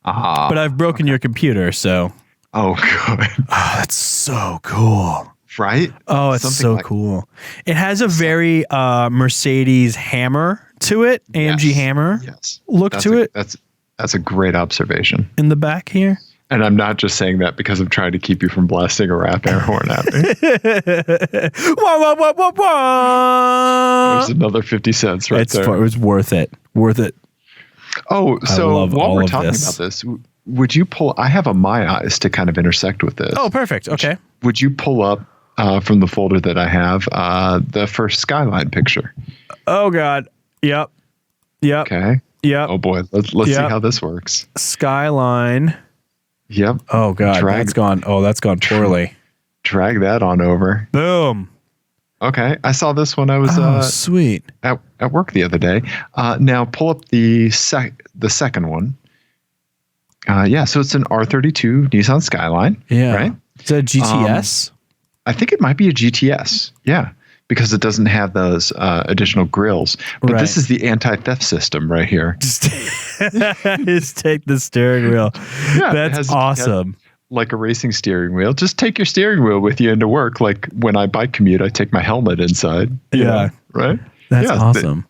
But I've broken your computer, so. Oh, good. Oh, that's so cool. Right? Oh, it's something so cool. It has a very Mercedes Hammer to it, AMG Hammer look to it. That's a great observation. In the back here. And I'm not just saying that because I'm trying to keep you from blasting a rap air horn at me. Wah, wah, wah, wah. There's another 50 cents right there. It was worth it. Worth it. Oh, so while we're talking about this, would you pull... I have a My Eyes to kind of intersect with this. Oh, perfect. Okay. Would you pull up from the folder that I have the first Skyline picture? Oh, God. Yep. Okay. Yep. Oh, boy. Let's see how this works. Skyline. Yep. Oh, God. That's gone poorly. Drag that on over. Boom. Okay. I saw this when I was sweet at work the other day. Now pull up the second one. So it's an R32 Nissan Skyline. Yeah. Right? Is that a GTS? I think it might be a GTS. Yeah. Because it doesn't have those additional grills. But this is the anti-theft system right here. Just take the steering wheel. Yeah, that's awesome. Like a racing steering wheel. Just take your steering wheel with you into work. Like when I bike commute, I take my helmet inside. Yeah. Right? That's awesome.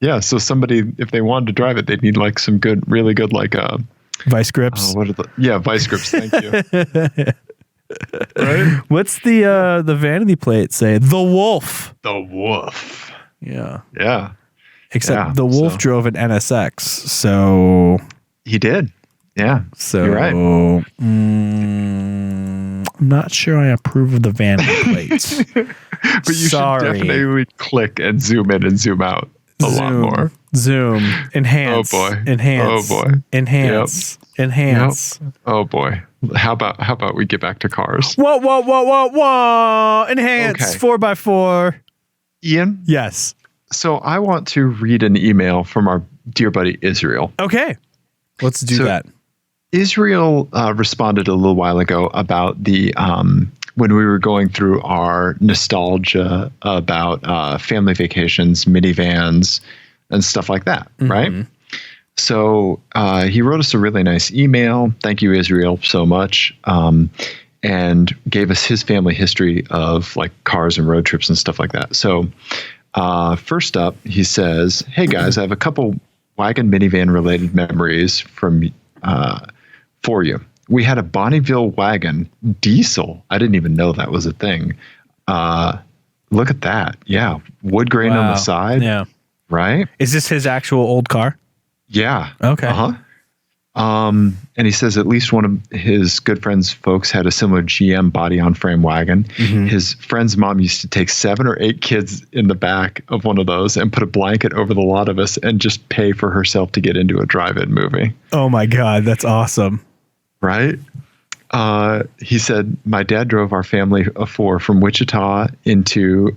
So somebody, if they wanted to drive it, they'd need like some really good like vice grips. Vice grips. Thank you. Right? What's the vanity plate say? The Wolf. The Wolf. Yeah. Yeah. Except the Wolf drove an NSX, so he did. Yeah. So you're right. I'm not sure I approve of the vanity plates. But you should definitely click and zoom in and zoom out a lot more. Zoom. Enhance. Oh boy. Enhance. Oh boy. Enhance. Yep. Enhance. Yep. Oh boy. How about we get back to cars? Whoa. Enhance. Okay. 4x4. Ian? Yes. So I want to read an email from our dear buddy Israel. Okay. Let's do that. Israel responded a little while ago about the when we were going through our nostalgia about family vacations, minivans, and stuff like that, right? So he wrote us a really nice email. Thank you, Israel, so much. And gave us his family history of like cars and road trips and stuff like that. So first up, he says, "Hey guys, I have a couple wagon minivan related memories from for you. We had a Bonneville wagon diesel. I didn't even know that was a thing. Look at that. Yeah. Wood grain on the side. Yeah. Right? Is this his actual old car? Yeah. Okay. And he says at least one of his good friend's folks had a similar GM body-on-frame wagon. His friend's mom used to take 7 or 8 kids in the back of one of those and put a blanket over the lot of us and just pay for herself to get into a drive-in movie. Oh my God, that's awesome. Right? He said, my dad drove our family of 4 from Wichita into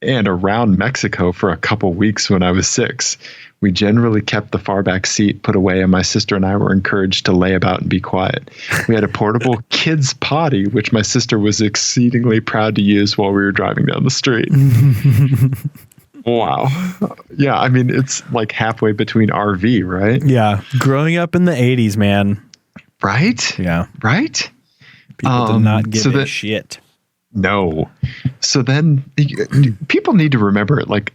and around Mexico for a couple weeks when I was 6. We generally kept the far back seat put away, and my sister and I were encouraged to lay about and be quiet. We had a portable kids potty, which my sister was exceedingly proud to use while we were driving down the street. Wow. Yeah, I mean, it's like halfway between RV, right? Yeah. Growing up in the 80s, man. Right? Yeah. Right? People did not give a shit. No. So then people need to remember, like,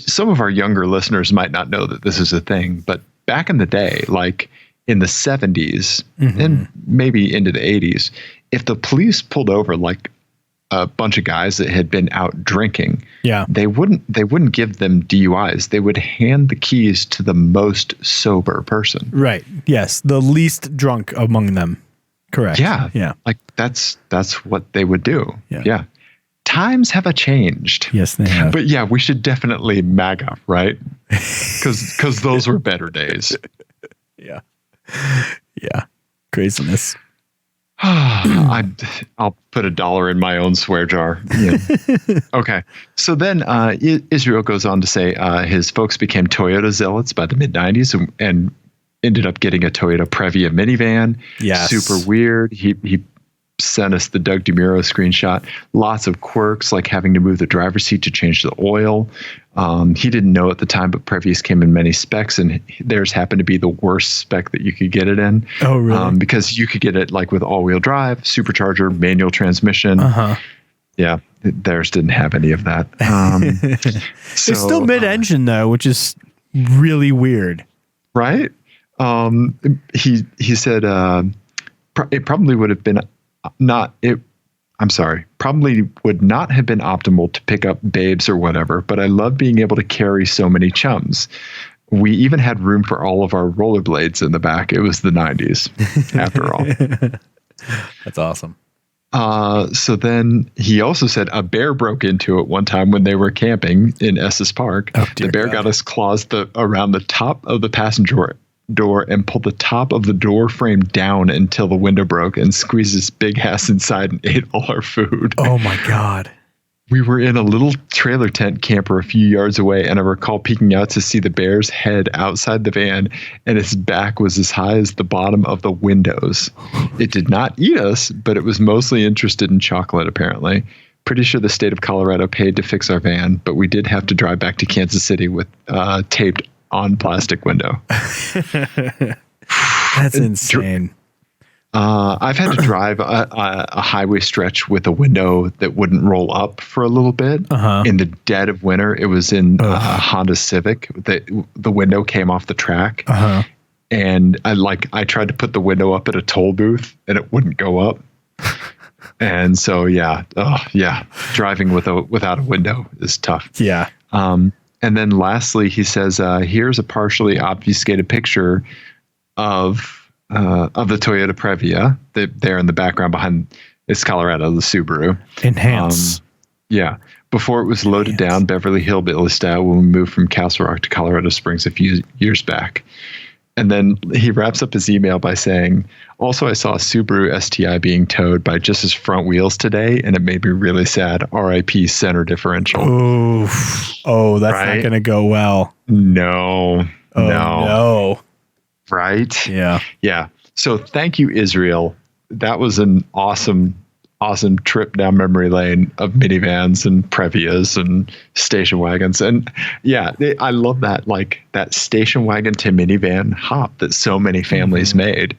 some of our younger listeners might not know that this is a thing, but back in the day, like in the 70s and maybe into the 80s, if the police pulled over like a bunch of guys that had been out drinking, they wouldn't give them DUIs. They would hand the keys to the most sober person. Right. Yes. The least drunk among them. Correct. Yeah. Yeah. Like that's what they would do. Yeah. Times have changed. Yes, they have. But yeah, we should definitely MAGA, right? Because those were better days. Yeah. Yeah. Craziness. I'll put $1 in my own swear jar. Yeah. Okay. So then Israel goes on to say his folks became Toyota zealots by the mid-90s and ended up getting a Toyota Previa minivan. Yes. Super weird. He sent us the Doug DeMuro screenshot. Lots of quirks, like having to move the driver's seat to change the oil. He didn't know at the time, but Previous came in many specs, and theirs happened to be the worst spec that you could get it in. Oh, really? Because you could get it like with all-wheel drive, supercharger, manual transmission. Yeah, theirs didn't have any of that. It's still mid-engine though, which is really weird. Right? He said it probably would have been probably would not have been optimal to pick up babes or whatever, but I love being able to carry so many chums. We even had room for all of our rollerblades in the back. It was the 90s, after all. That's awesome. So then he also said a bear broke into it one time when they were camping in Estes Park. Oh, the bear got his claws around the top of the passenger door and pulled the top of the door frame down until the window broke and squeezed his big ass inside and ate all our food. Oh my God. We were in a little trailer tent camper a few yards away, and I recall peeking out to see the bear's head outside the van, and its back was as high as the bottom of the windows. It did not eat us, but it was mostly interested in chocolate, apparently. Pretty sure the state of Colorado paid to fix our van, but we did have to drive back to Kansas City with taped on plastic window. That's insane. I've had to drive a highway stretch with a window that wouldn't roll up for a little bit in the dead of winter. It was in a Honda Civic. The window came off the track, and I tried to put the window up at a toll booth, and it wouldn't go up. And so driving without a window is tough. Yeah. And then lastly, he says, here's a partially obfuscated picture of the Toyota Previa there in the background behind. It's Colorado, the Subaru. Enhance. Before it was loaded down Beverly Hillbilly style when we moved from Castle Rock to Colorado Springs a few years back. And then he wraps up his email by saying, also, I saw a Subaru STI being towed by just his front wheels today, and it made me really sad. RIP center differential. Oh, that's not going to go well. No. No. Right? Yeah. Yeah. So thank you, Israel. That was an awesome trip down memory lane of minivans and Previas and station wagons. And yeah, I love that, like that station wagon to minivan hop that so many families made,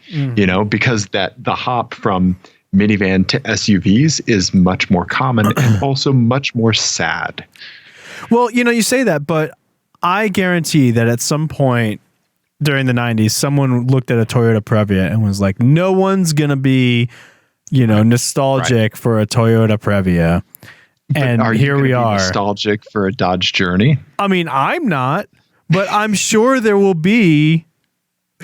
because the hop from minivan to SUVs is much more common and also much more sad. Well, you say that, but I guarantee that at some point during the 90s, someone looked at a Toyota Previa and was like, no one's going to be nostalgic for a Toyota Previa. And here we are. Nostalgic for a Dodge Journey? I mean, I'm not, but I'm sure there will be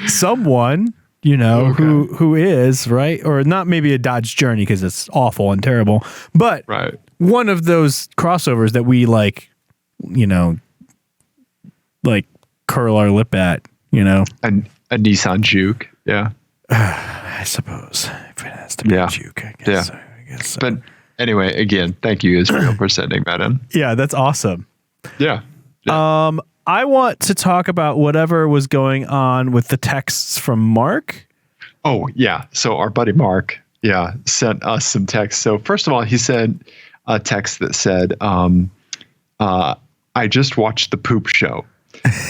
someone, you know, who is, right? Or not maybe a Dodge Journey because it's awful and terrible, but one of those crossovers that we like, you know, like curl our lip at, you know. A Nissan Juke, yeah. I suppose if it has to be a Juke, I guess. Yeah. I guess so. But anyway, again, thank you, Israel, for sending that in. Yeah, that's awesome. Yeah. I want to talk about whatever was going on with the texts from Mark. Oh, yeah. So our buddy Mark, sent us some texts. So first of all, he sent a text that said, I just watched the poop show.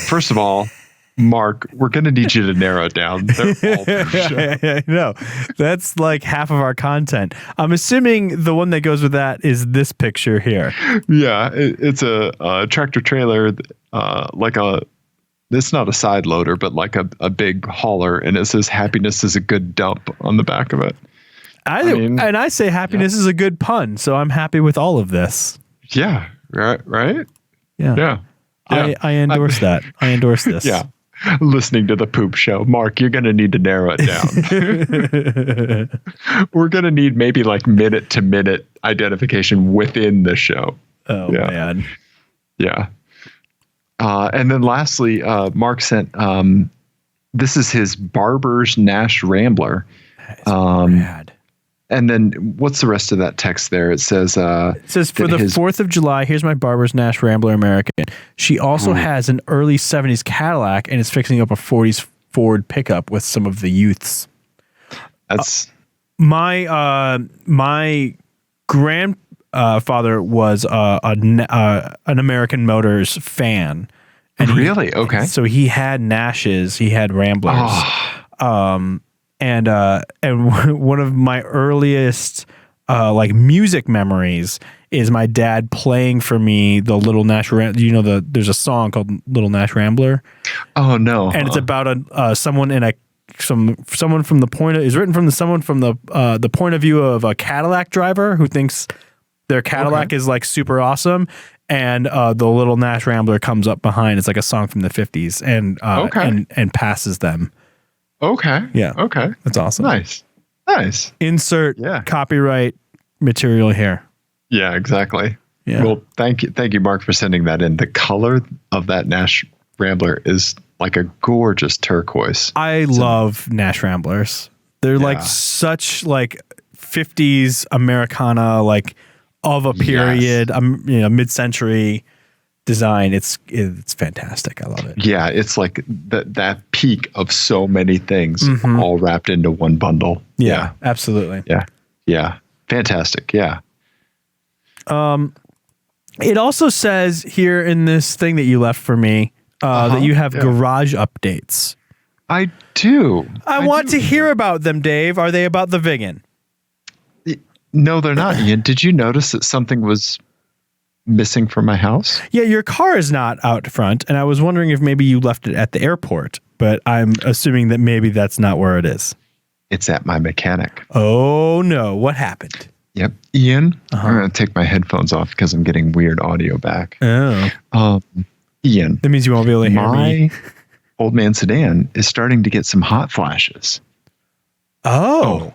First of all, Mark, we're going to need you to narrow it down. They're all poop show. No, that's like half of our content. I'm assuming the one that goes with that is this picture here. Yeah, it's a tractor trailer, it's not a side loader, but like a big hauler, and it says "happiness is a good dump" on the back of it. I say happiness is a good pun, so I'm happy with all of this. Yeah, right. Yeah. I endorse that. I endorse this. Yeah. Listening to the poop show. Mark, you're going to need to narrow it down. We're going to need maybe like minute to minute identification within the show. Oh, man. Yeah. And then lastly, Mark sent, this is his Barber's Nash Rambler. Rad. And then what's the rest of that text there? It says for the 4th of July, here's my Barber's Nash Rambler American. She also has an early 70s Cadillac and is fixing up a 40s Ford pickup with some of the youths. That's my grandfather was an American Motors fan. And really? Okay. So he had Nashes, he had Ramblers. And one of my earliest like music memories is my dad playing for me the Little Nash Rambler. There's a song called Little Nash Rambler. Oh no! And it's about someone from the point of view of a Cadillac driver who thinks their Cadillac is like super awesome, and the Little Nash Rambler comes up behind. It's like a song from the 50s and passes them. Okay. Yeah. Okay. That's awesome. Nice. Insert copyright material here. Yeah, exactly. Yeah. Well, thank you, Mark, for sending that in. The color of that Nash Rambler is like a gorgeous turquoise. I love Nash Ramblers. They're like such like 50s Americana, like of a period, mid-century design. It's fantastic. I love it. Yeah, it's like that peak of so many things all wrapped into one bundle. Yeah, absolutely. Yeah. Fantastic. Yeah. It also says here in this thing that you left for me that you have garage updates. I do. I want to hear about them, Dave. Are they about the Vigan? No, they're not, Ian. Did you notice that something was missing from my house? Yeah, your car is not out front, and I was wondering if maybe you left it at the airport, but I'm assuming that maybe that's not where it is. It's at my mechanic. Oh, no. What happened? Yep. Ian, I'm going to take my headphones off because I'm getting weird audio back. Oh. Ian. That means you won't be able to hear me. My old man sedan is starting to get some hot flashes. Oh.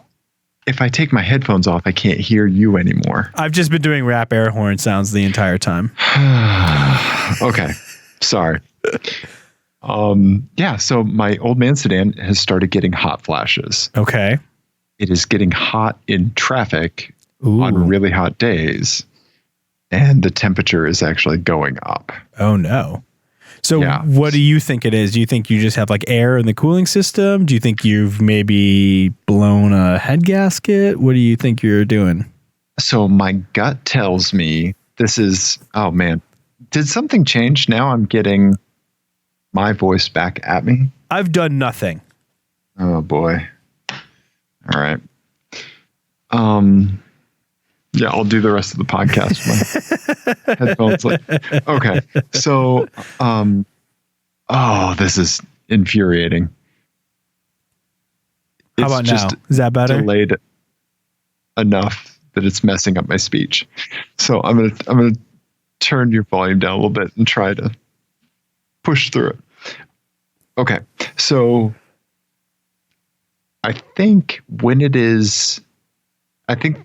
If I take my headphones off, I can't hear you anymore. I've just been doing rap air horn sounds the entire time. Okay. Sorry. So my old man sedan has started getting hot flashes. Okay. It is getting hot in traffic Ooh. On really hot days, and the temperature is actually going up. Oh no. So what do you think it is? Do you think you just have like air in the cooling system? Do you think you've maybe blown a head gasket? What do you think you're doing? So my gut tells me this is, oh man, did something change? Now I'm getting my voice back at me. I've done nothing. Oh boy. All right. Yeah, I'll do the rest of the podcast with my headphones. Okay. So, this is infuriating. How about now? Is that better? Delayed enough that it's messing up my speech. So I'm gonna turn your volume down a little bit and try to push through it. Okay. So think I think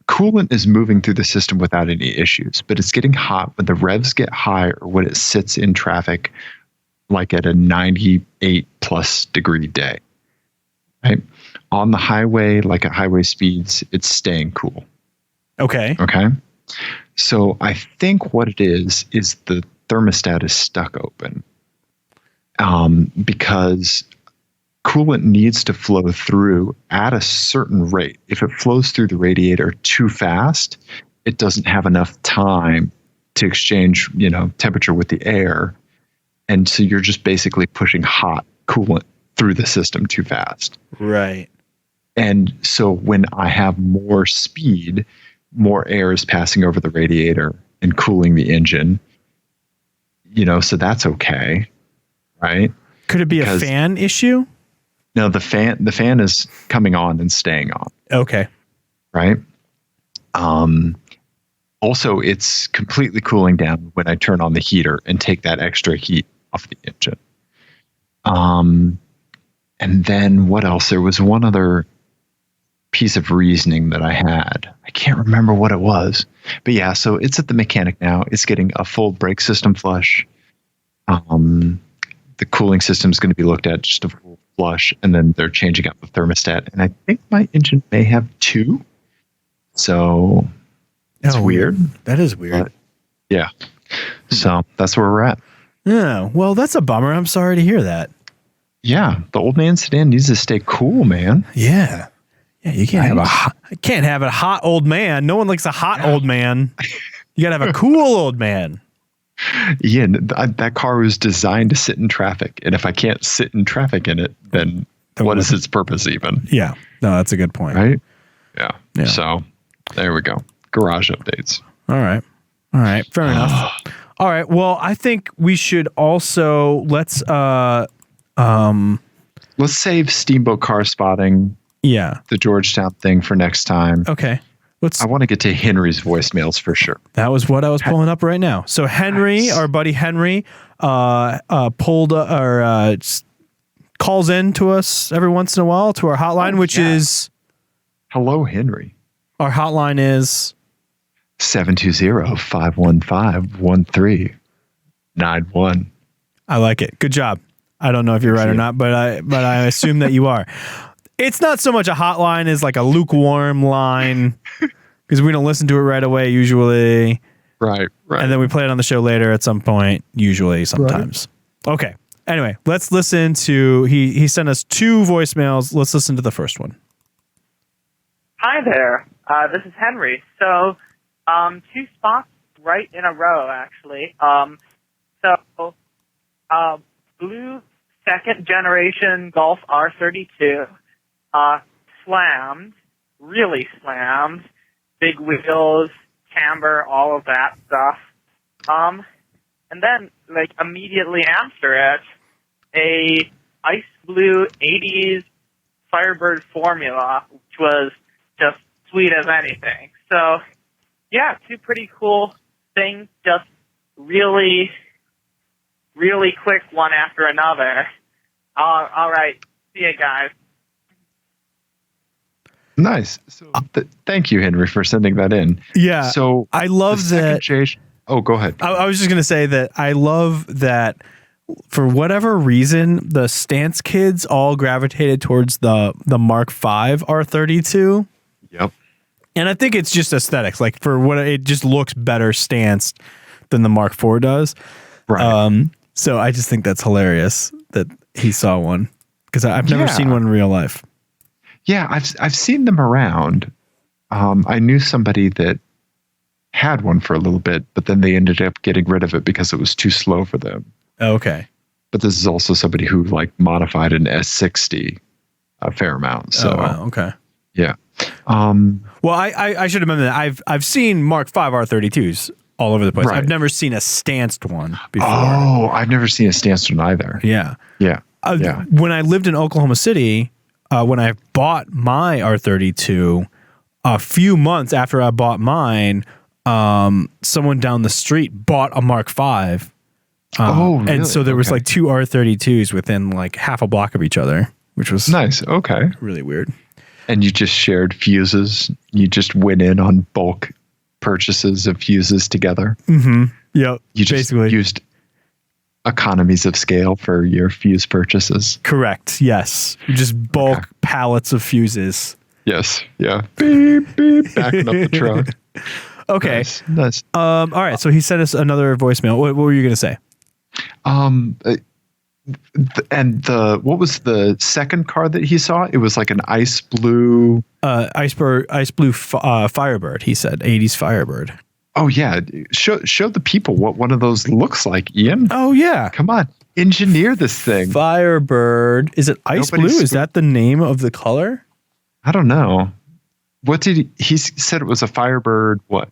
coolant is moving through the system without any issues, but it's getting hot when the revs get high or when it sits in traffic, like at a 98 plus degree day, right? On the highway, like at highway speeds, it's staying cool. Okay. Okay. So I think what it is the thermostat is stuck open, because coolant needs to flow through at a certain rate. If it flows through the radiator too fast, it doesn't have enough time to exchange, temperature with the air. And so you're just basically pushing hot coolant through the system too fast. Right. And so when I have more speed, more air is passing over the radiator and cooling the engine, so that's okay. Right. Could it be a fan issue? No, the fan is coming on and staying on. Okay. Right. Also, it's completely cooling down when I turn on the heater and take that extra heat off the engine. And then what else? There was one other piece of reasoning that I had. I can't remember what it was. But yeah, so it's at the mechanic now. It's getting a full brake system flush. The cooling system is going to be looked at, just a full flush, and then they're changing out the thermostat. And I think my engine may have 2. So it's weird. That is weird. But yeah. So that's where we're at. Yeah. Well, that's a bummer. I'm sorry to hear that. Yeah. The old man sedan needs to stay cool, man. Yeah. Yeah. You can't have a hot old man. No one likes a hot old man. You got to have a cool old man. Yeah, that car was designed to sit in traffic, and if I can't sit in traffic in it, then what is its purpose even? Yeah, no, that's a good point. Right? Yeah. So there we go. Garage updates. All right, fair enough. All right, well, I think we should also let's save Steamboat Car Spotting. Yeah, the Georgetown thing for next time. Okay. I want to get to Henry's voicemails for sure. That was what I was pulling up right now. So Henry, our buddy Henry, pulled or calls in to us every once in a while to our hotline, which is hello, Henry. Our hotline is 720-515-1391. I like it. Good job. I don't know if you're right or not, but I assume that you are. It's not so much a hotline as like a lukewarm line, because we don't listen to it right away usually. Right. And then we play it on the show later at some point, usually, sometimes. Right. Okay. Anyway, let's listen to, he sent us 2 voicemails. Let's listen to the first one. Hi there. This is Henry. So, 2 spots right in a row, actually. Blue second generation Golf R32. Really slammed, big wheels, camber, all of that stuff. And then, like, immediately after it, a ice blue 80s Firebird Formula, which was just sweet as anything. So, yeah, 2 pretty cool things, just really, really quick one after another. All right, see you guys. Nice. So thank you, Henry, for sending that in. Yeah. So I love that. Go ahead. I was just going to say that I love that for whatever reason, the stance kids all gravitated towards the Mark V R32. Yep. And I think it's just aesthetics. Like for what it just looks better stanced than the Mark IV does. Right. So I just think that's hilarious that he saw one, because I've never seen one in real life. Yeah, I've seen them around. I knew somebody that had one for a little bit, but then they ended up getting rid of it because it was too slow for them. Okay. But this is also somebody who like modified an S60 a fair amount. So okay. Yeah. Well, I should have mentioned that I've seen Mark V R32s all over the place. Right. I've never seen a stanced one before. Oh, I've never seen a stanced one either. Yeah. Yeah. When I lived in Oklahoma City, when I bought my R32, a few months after I bought mine, someone down the street bought a Mark V. Really? And so there was like 2 R32s within like half a block of each other. which was Nice. Okay. really weird. And you just shared fuses. You just went in on bulk purchases of fuses together. Mm-hmm. Yep. You just basically used economies of scale for your fuse purchases. correct. Yes. Just bulk pallets of fuses. Yes. Yeah. Beep, beep, backing up the truck. Okay. Nice. All right. So he sent us another voicemail. What were you going to say? What was the second car that he saw? It was like an ice blue. Ice blue Firebird. He said 80s Firebird. Oh yeah. Show the people what one of those looks like, Ian. Oh yeah. Come on. Engineer this thing. Firebird. Is it ice blue? Is that the name of the color? I don't know. What did he said it was a Firebird what?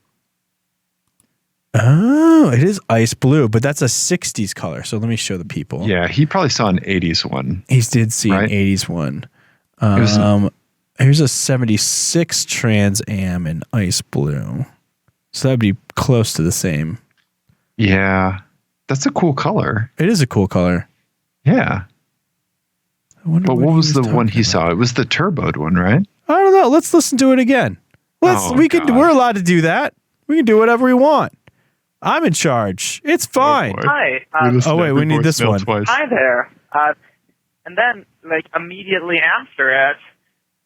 Oh, it is ice blue, but that's a 60s color. So let me show the people. Yeah, he probably saw an 80s one. He did see right? an 80s one. Was Here's a 76 Trans Am in ice blue. So that'd be close to the same. Yeah. That's a cool color. It is a cool color. Yeah. I wonder But what was the one he talking saw? It was the turboed one, right? I don't know. Let's listen to it again. Oh, God. We're allowed to do that. We can do whatever we want. I'm in charge. It's fine. boy. Hi. Oh, wait, we need this one. Twice. Hi there. And then, like, immediately after it,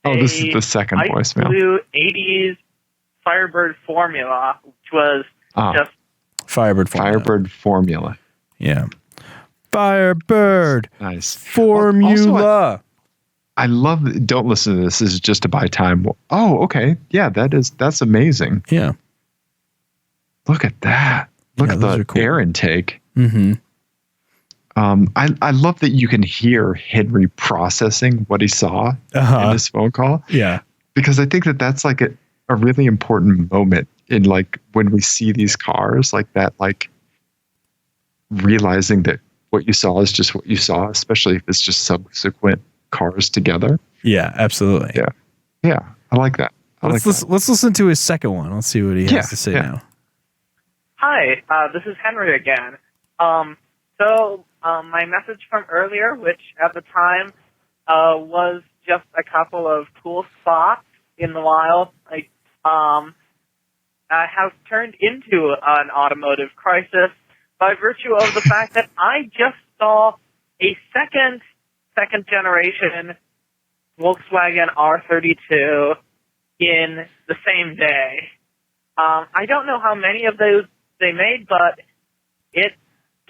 Oh, this is the second ice voicemail. blue 80s Firebird formula, which was just Firebird formula. Firebird formula. Yeah. Firebird Nice. formula. Also, I love. Don't listen to this. This is just to buy time. Oh, okay. Yeah, that's amazing. Yeah. Look at that. Look at those the are cool. air intake. Mm-hmm. I love that you can hear Henry processing what he saw in this phone call, Yeah. because I think that that's like a really important moment in like when we see these cars like that, like realizing that what you saw is just what you saw, especially if it's just subsequent cars together. Yeah, absolutely. Yeah. Yeah. I like that. Let's listen to his second one. Let's see what he has to say yeah. now. Hi, this is Henry again. My message from earlier, which at the time was just a couple of cool spots in the wild, has turned into an automotive crisis by virtue of the fact that I just saw a second generation Volkswagen R32 in the same day. I don't know how many of those they made, but it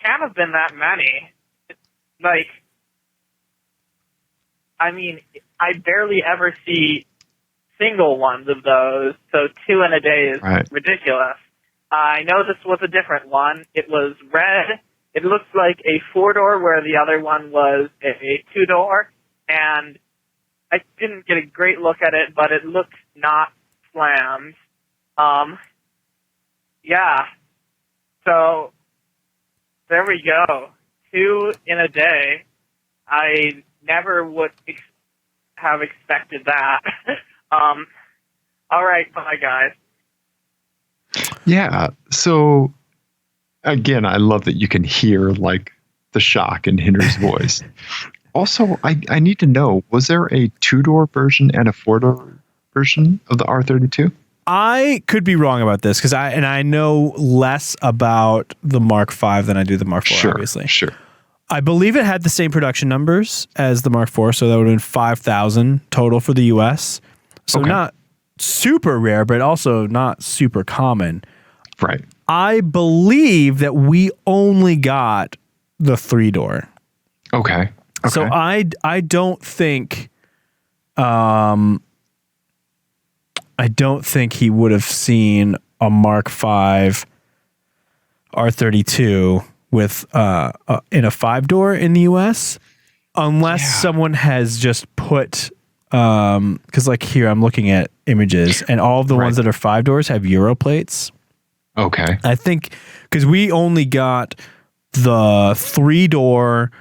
can't have been that many. I barely ever see single ones of those, so 2 in a day is ridiculous. I know this was a different one. It was red. It looks like a 4-door where the other one was a 2-door, and I didn't get a great look at it, but it looked not slammed. Yeah. So, there we go. 2 in a day. I never would have expected that. All right, bye, guys. Yeah. So, again, I love that you can hear like the shock in Henry's voice. Also, I need to know, was there a 2-door version and a 4-door version of the R32? I could be wrong about this because I know less about the Mark V than I do the Mark IV, obviously. Sure. I believe it had the same production numbers as the Mark IV, so that would have been 5,000 total for the US. So not super rare, but also not super common. Right. I believe that we only got the 3-door. Okay. So I don't think he would have seen a Mark V R32 with in a 5-door in the US, unless someone has just put because like here I'm looking at images and all of the ones that are 5-doors have Euro plates. Okay. I think because we only got the 3-door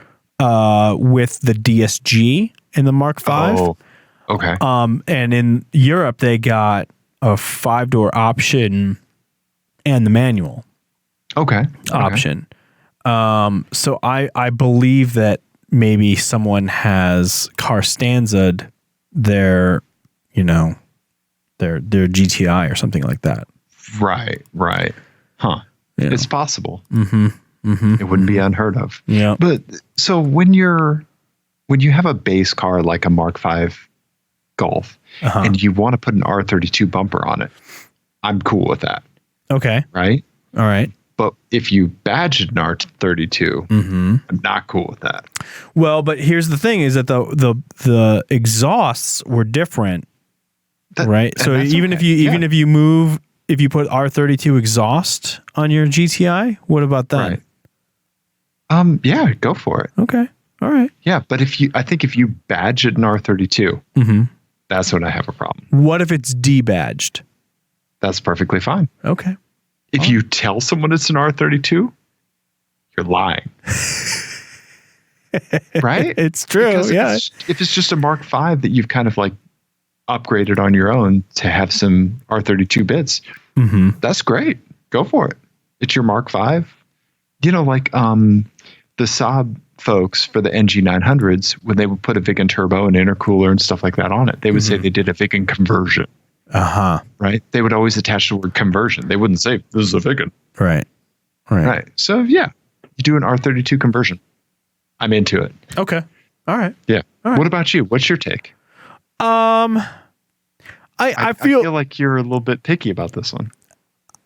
with the DSG in the Mark V. Oh, okay. And in Europe they got a 5-door option and the manual option. So I believe that maybe someone has car stanza'd their GTI or something like that. Right. Huh. Yeah. It's possible. Mm-hmm. It wouldn't be unheard of. Yeah. But so when you have a base car like a Mark V Golf and you want to put an R32 bumper on it, I'm cool with that. Okay. Right? All right. But if you badged an R32, I'm not cool with that. Well, but here's the thing: is that the exhausts were different, right? So even if you put R32 exhaust on your GTI, what about that? Right. Yeah, go for it. Okay. All right. Yeah, but I think if you badge it an R32, that's when I have a problem. What if it's debadged? That's perfectly fine. Okay. If you tell someone it's an R32, you're lying. Right? It's true. Because if it's just a Mark V that you've kind of like upgraded on your own to have some R32 bits, that's great. Go for it. It's your Mark V. You know, like the Saab folks for the NG900s, when they would put a Vigan turbo and intercooler and stuff like that on it, they would say they did a Vigan conversion. Right? They would always attach the word conversion. They wouldn't say this is a Vigan. Right. So yeah, you do an R32 conversion. I'm into it. Okay. All right. Yeah. All right. What about you? What's your take? I feel like you're a little bit picky about this one.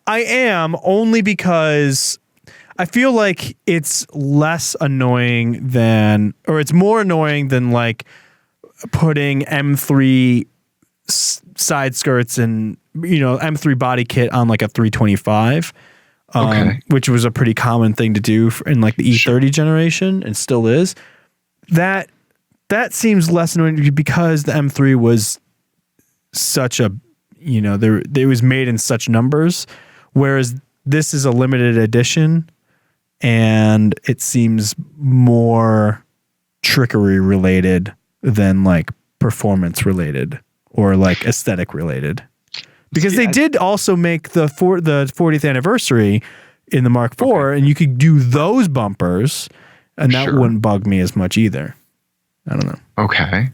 I am, only because I feel like it's less annoying it's more annoying than like putting M3 side skirts and M3 body kit on like a 325, which was a pretty common thing to do in like the E30 generation and still is. That seems less annoying because the M3 was such a it was made in such numbers, whereas this is a limited edition and it seems more trickery related than like performance related or like aesthetic related, because they did also make the 40th anniversary in the Mark IV, and you could do those bumpers, and that wouldn't bug me as much either. I don't know. Okay.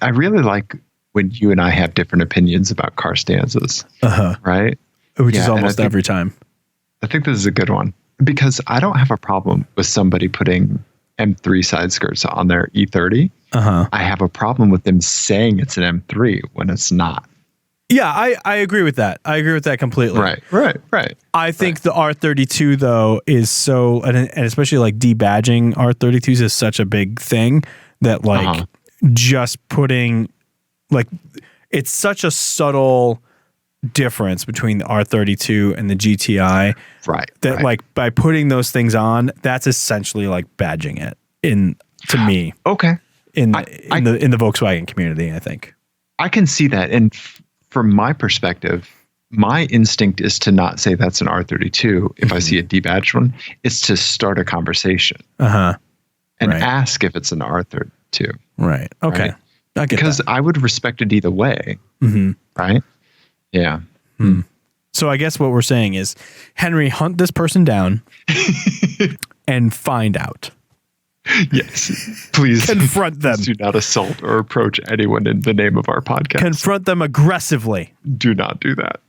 I really like when you and I have different opinions about car stanzas, right? Which is almost every time. I think this is a good one because I don't have a problem with somebody putting M3 side skirts on their E30. I have a problem with them saying it's an M3 when it's not. Yeah, I agree with that. I agree with that completely. Right. I think the R32 though is so, and especially like debadging R32s is such a big thing that like just putting like, it's such a subtle difference between the R32 and the GTI. That like by putting those things on, that's essentially like badging it to me. Okay. In the Volkswagen community, I think. I can see that. And from my perspective, my instinct is to not say that's an R32 if I see a debadged one. It's to start a conversation. And ask if it's an R32. Right. Okay. Right? I get because that. I would respect it either way. Right? Yeah. So I guess what we're saying is, Henry, hunt this person down and find out. Yes. Please confront them. Do not assault or approach anyone in the name of our podcast. Confront them aggressively. Do not do that.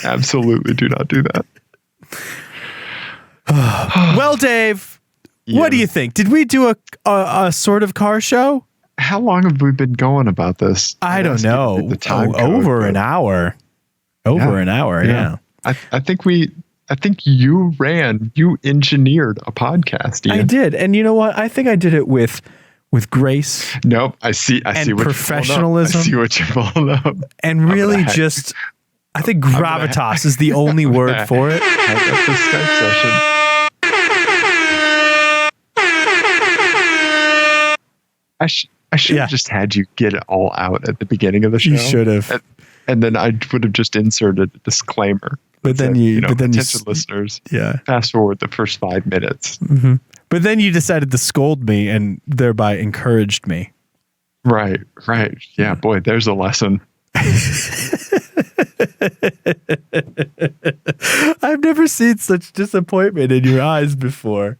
Absolutely do not do that. Well, Dave, what do you think? Did we do a sort of car show? How long have we been going about this? I don't know. The time over an hour. Over an hour, yeah. I think you engineered a podcast. Ian. I did. And you know what? I think I did it with grace. Nope. I see what professionalism. I see what you're pulling up. And really just, I think gravitas is the only word for it. Hang up the Skype session. I should have just had you get it all out at the beginning of the show. You should have. And then I would have just inserted a disclaimer. But then attention listeners, fast forward the first 5 minutes. But then you decided to scold me and thereby encouraged me. Right. Yeah, boy, there's a lesson. I've never seen such disappointment in your eyes before.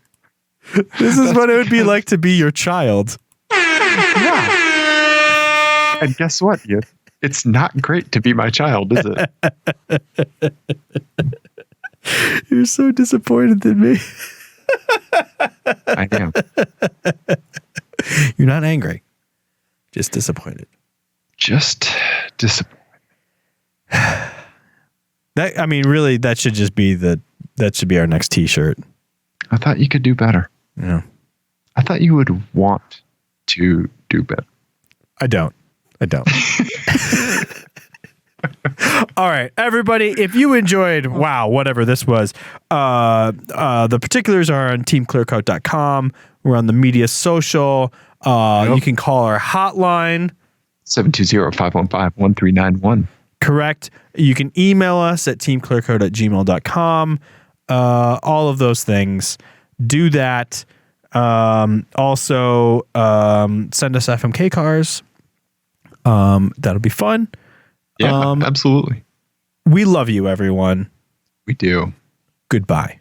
This is what it would be like to be your child. Yeah. And guess what? It's not great to be my child, is it? You're so disappointed in me. I am. You're not angry. Just disappointed. Just disappointed. Really, that should just be that should be our next T-shirt. I thought you could do better. Yeah. I thought you would want to do better. I don't. All right, everybody, if you enjoyed, whatever this was, the particulars are on teamclearcoat.com. We're on the media social. You can call our hotline. 720-515-1391. Correct. You can email us at teamclearcoat@gmail.com. All of those things. Do that. Also, send us FMK cars. That'll be fun. Yeah, absolutely. We love you, everyone. We do. Goodbye.